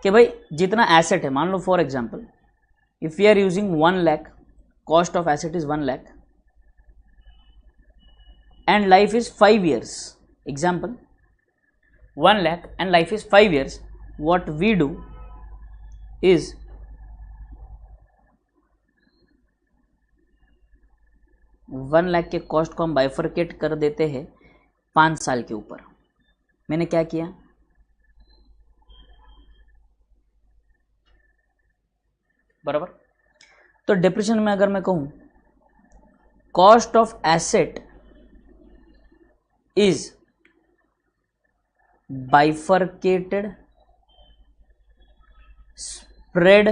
कि भाई जितना एसेट है, मान लो for example if we are using 1 lakh, cost of asset is 1 lakh and life is 5 years, example 1 lakh and life is 5 years, what we do is one lakh के कॉस्ट को हम बाइफरकेट कर देते हैं 5 साल के ऊपर। मैंने क्या किया, बराबर। तो डिप्रेशन में अगर मैं कहूं cost of asset is bifurcated, spread,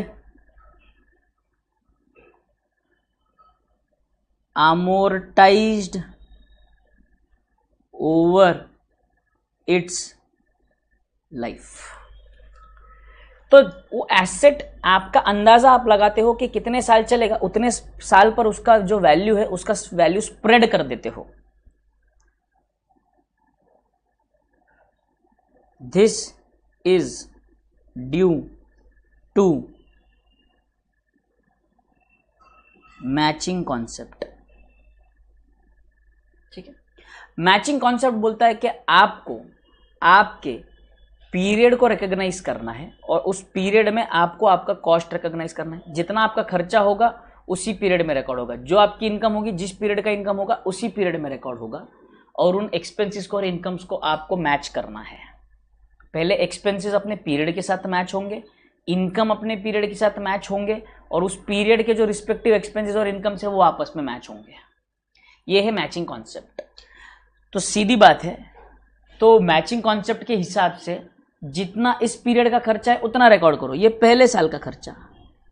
amortized over its life। तो वो एसेट आपका अंदाजा आप लगाते हो कि कितने साल चलेगा, उतने साल पर उसका जो वैल्यू है उसका वैल्यू स्प्रेड कर देते हो। This is due to matching concept. ठीक है, मैचिंग कॉन्सेप्ट बोलता है कि आपको आपके पीरियड को रिकॉग्नाइज करना है और उस पीरियड में आपको आपका कॉस्ट रिकॉग्नाइज करना है। जितना आपका खर्चा होगा उसी पीरियड में रिकॉर्ड होगा, जो आपकी इनकम होगी जिस पीरियड का इनकम होगा उसी पीरियड में रिकॉर्ड होगा, और उन एक्सपेंसेस को और इनकम्स को आपको मैच करना है। पहले एक्सपेंसेस अपने पीरियड के साथ मैच होंगे, इनकम अपने पीरियड के साथ मैच होंगे, और उस पीरियड के जो रिस्पेक्टिव एक्सपेंसेस और इनकम से वो आपस में मैच होंगे। ये है मैचिंग कॉन्सेप्ट। तो सीधी बात है, तो मैचिंग कॉन्सेप्ट के हिसाब से जितना इस पीरियड का खर्चा है उतना रिकॉर्ड करो। ये पहले साल का खर्चा,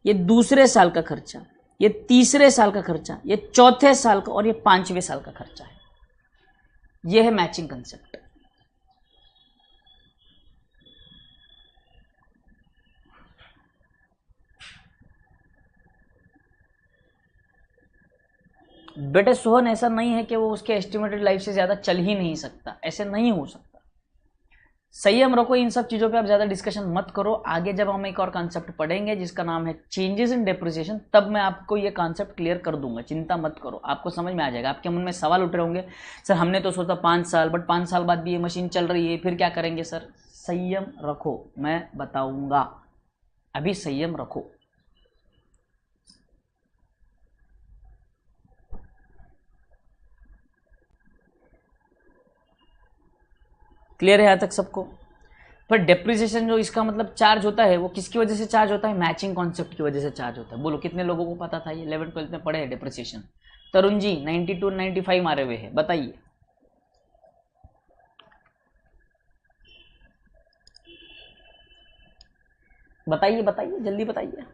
ये दूसरे साल का खर्चा, ये तीसरे साल का खर्चा, ये चौथे साल का, और ये 5वें साल का खर्चा है। ये है मैचिंग कॉन्सेप्ट। बेटे सोहन, ऐसा नहीं है कि वो उसके एस्टिमेटेड लाइफ से ज़्यादा चल ही नहीं सकता, ऐसे नहीं हो सकता। संयम रखो, इन सब चीज़ों पे आप ज़्यादा डिस्कशन मत करो। आगे जब हम एक और कॉन्सेप्ट पढ़ेंगे जिसका नाम है चेंजेस इन डेप्रिसिएशन, तब मैं आपको ये कॉन्सेप्ट क्लियर कर दूंगा, चिंता मत करो, आपको समझ में आ जाएगा। आपके मन में सवाल उठ रहे होंगे, सर हमने तो सोचा 5 साल, बट 5 साल बाद भी ये मशीन चल रही है, फिर क्या करेंगे सर? संयम रखो, मैं बताऊँगा, अभी संयम रखो। क्लियर है यहाँ तक सबको? पर डेप्रिसिएशन जो इसका मतलब चार्ज होता है, वो किसकी वजह से चार्ज होता है? मैचिंग कॉन्सेप्ट की वजह से चार्ज होता है। बोलो कितने लोगों को पता था? ये 11th-12th में पढ़े हैं डेप्रिसिएशन। तरुण जी 92-95 मारे हुए हैं, बताइए। बताइए बताइए, जल्दी बताइए।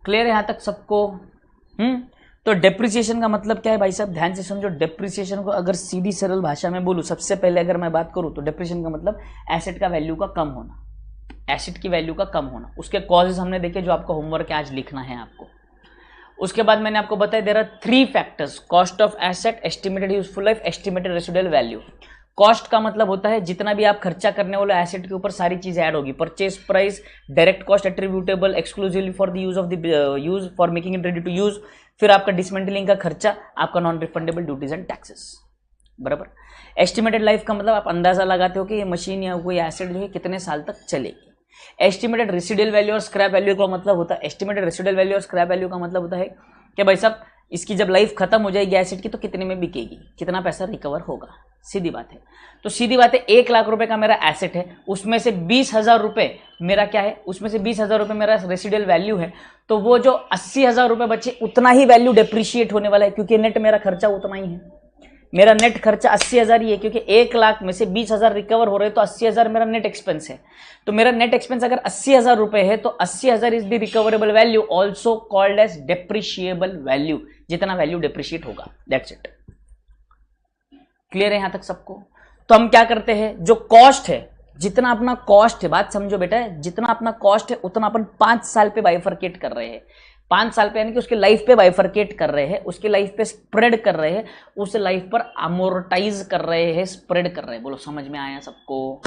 क्लियर है यहाँ तक सबको? तो डेप्रिसिएशन का मतलब क्या है भाई साहब? ध्यान से समझो। डेप्रिसिएशन को अगर सीधी सरल भाषा में बोलूँ, सबसे पहले अगर मैं बात करूँ तो डेप्रिसिएशन का मतलब एसेट का वैल्यू का कम होना, एसेट की वैल्यू का कम होना। उसके कॉजेज हमने देखे, जो आपका होमवर्क है आज लिखना है आपको। उसके बाद मैंने आपको बताया there are 3 factors: cost of asset, estimated useful life, estimated residual value. Cost का मतलब होता है जितना भी आप खर्चा करने वाले एसेट के ऊपर सारी चीजें ऐड होगी। Purchase price, direct cost attributable exclusively for the use of the use for making it ready to use, फिर आपका डिसमेंटलिंग का खर्चा, आपका non refundable duties and taxes, बराबर। एस्टिमेटेड लाइफ का मतलब आप अंदाजा लगाते हो कि ये मशीन या कोई एसेट जो है कितने साल तक चलेगी। एस्टिमेटेड रेसिडुअल वैल्यू और स्क्रैप वैल्यू का मतलब होता है, एस्टिमेटेड रेसिडुअल वैल्यू और स्क्रैप वैल्यू का मतलब होता है कि भाई साहब इसकी जब लाइफ खत्म हो जाएगी एसेट की तो कितने में बिकेगी, कितना पैसा रिकवर होगा। सीधी बात है। तो सीधी बात है, 1 लाख रुपए का मेरा एसेट है, उसमें से 20,000 रुपए मेरा क्या है, उसमें से 20,000 रुपए मेरा रेसिडुअल वैल्यू है। तो वो जो 80,000 रुपए बचे, उतना ही वैल्यू डेप्रिशिएट होने वाला है, क्योंकि नेट मेरा खर्चा उतना ही है। मेरा नेट खर्चा 80,000 ही है, क्योंकि 1 लाख में से 20,000 रिकवर हो रहे हैं, तो 80,000 मेरा नेट एक्सपेंस है। तो मेरा नेट एक्सपेंस अगर 80,000 रुपए है तो 80,000 is the recoverable value, also called as depreciable value, जितना वैल्यू डेप्रिशिएट होगा, दैट्स इट। क्लियर है यहां तक सबको? तो हम क्या करते हैं, जो कॉस्ट है, जितना अपना कॉस्ट है, बात समझो बेटा, जितना अपना कॉस्ट है उतना अपन 5 साल पे बाइफरकेट कर रहे हैं। 5 साल पे, यानी कि उसके लाइफ पे बाइफरकेट कर रहे हैं, उसके लाइफ पे स्प्रेड कर रहे हैं, उस लाइफ पर अमोर्टाइज कर रहे हैं, स्प्रेड कर रहे हैं। बोलो समझ में आया सबको?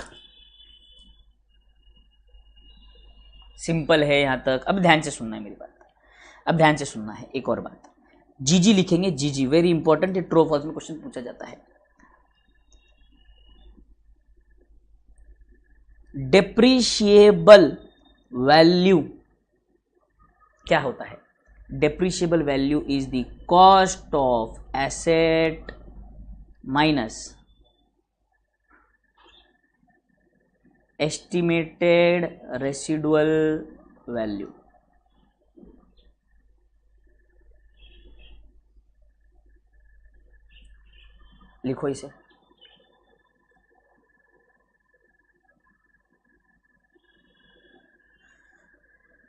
सिंपल है यहां तक। अब ध्यान से सुनना है मेरी बात, अब ध्यान से सुनना है। एक और बात, जीजी लिखेंगे, जीजी वेरी इंपॉर्टेंट, ये ट्रू फॉल्स में क्वेश्चन पूछा जाता है। डेप्रिशिएबल वैल्यू क्या होता है? Depreciable value is the cost of asset minus estimated residual value. लिखो इसे।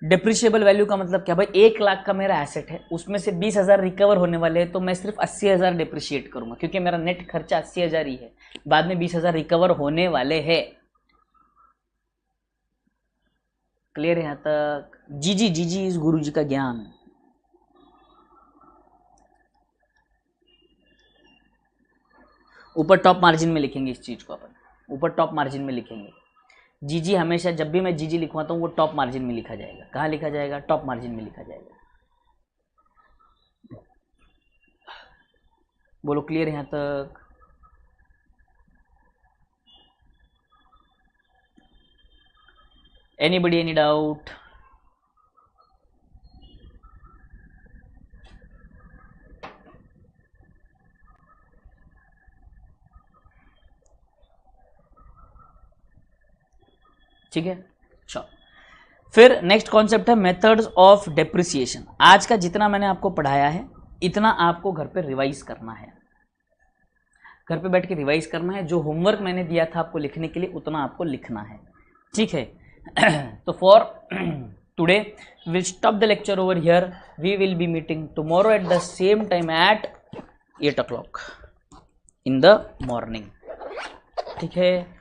डिप्रिशिएबल वैल्यू का मतलब क्या भाई? 1 लाख का मेरा एसेट है, उसमें से 20,000 रिकवर होने वाले हैं, तो मैं सिर्फ 80,000 डिप्रिशिएट करूंगा, क्योंकि मेरा नेट खर्चा 80,000 ही है, बाद में 20,000 रिकवर होने वाले हैं। क्लियर है यहां तक? जीजी, जीजी इज गुरु जी का ज्ञान। ऊपर टॉप मार्जिन में लिखेंगे इस चीज को अपन, ऊपर टॉप मार्जिन में लिखेंगे। जीजी हमेशा, जब भी मैं जीजी लिखवाता हूँ वो टॉप मार्जिन में लिखा जाएगा। कहाँ लिखा जाएगा? टॉप मार्जिन में लिखा जाएगा। बोलो क्लियर है यहां तक? Anybody, any doubt? ठीक है, चलो। फिर नेक्स्ट कॉन्सेप्ट है मेथड्स ऑफ डेप्रिसिएशन। आज का जितना मैंने आपको पढ़ाया है इतना आपको घर पे रिवाइज करना है, घर पे बैठ के रिवाइज करना है। जो होमवर्क मैंने दिया था आपको लिखने के लिए उतना आपको लिखना है, ठीक है? तो for today will stop the lecture over here. We will be meeting tomorrow at the same time at 8 o'clock in the morning, ठीक है?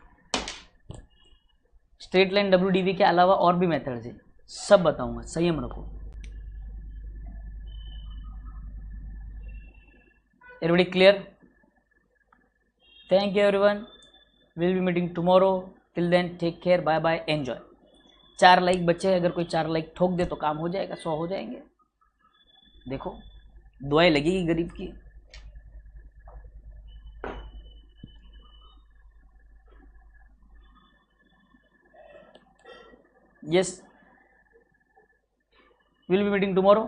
स्ट्रेट लाइन WDV के अलावा और भी मेथड्स है, सब बताऊंगा, संयम रखो। Everybody clear? Thank you everyone, will be meeting tomorrow. Till then take care, bye bye, enjoy. 4 like बच्चे, अगर कोई 4 लाइक ठोक दे तो काम हो जाएगा, 100 हो जाएंगे। देखो दुआएं लगेगी गरीब की। Yes, we'll be meeting tomorrow.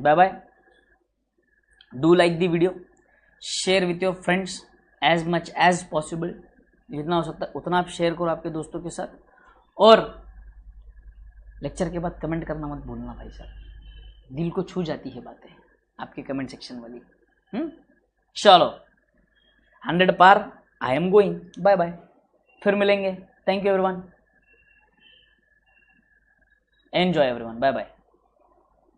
Bye bye. Do like the video, share with your friends as much as possible. जितना हो सकता है उतना आप शेयर करो आपके दोस्तों के साथ। और लेक्चर के बाद कमेंट करना मत भूलना भाई साहब, दिल को छू जाती है बातें आपके कमेंट सेक्शन वाली। चलो 100 पार, I am going, bye bye, फिर मिलेंगे। Thank you everyone, enjoy everyone, bye bye.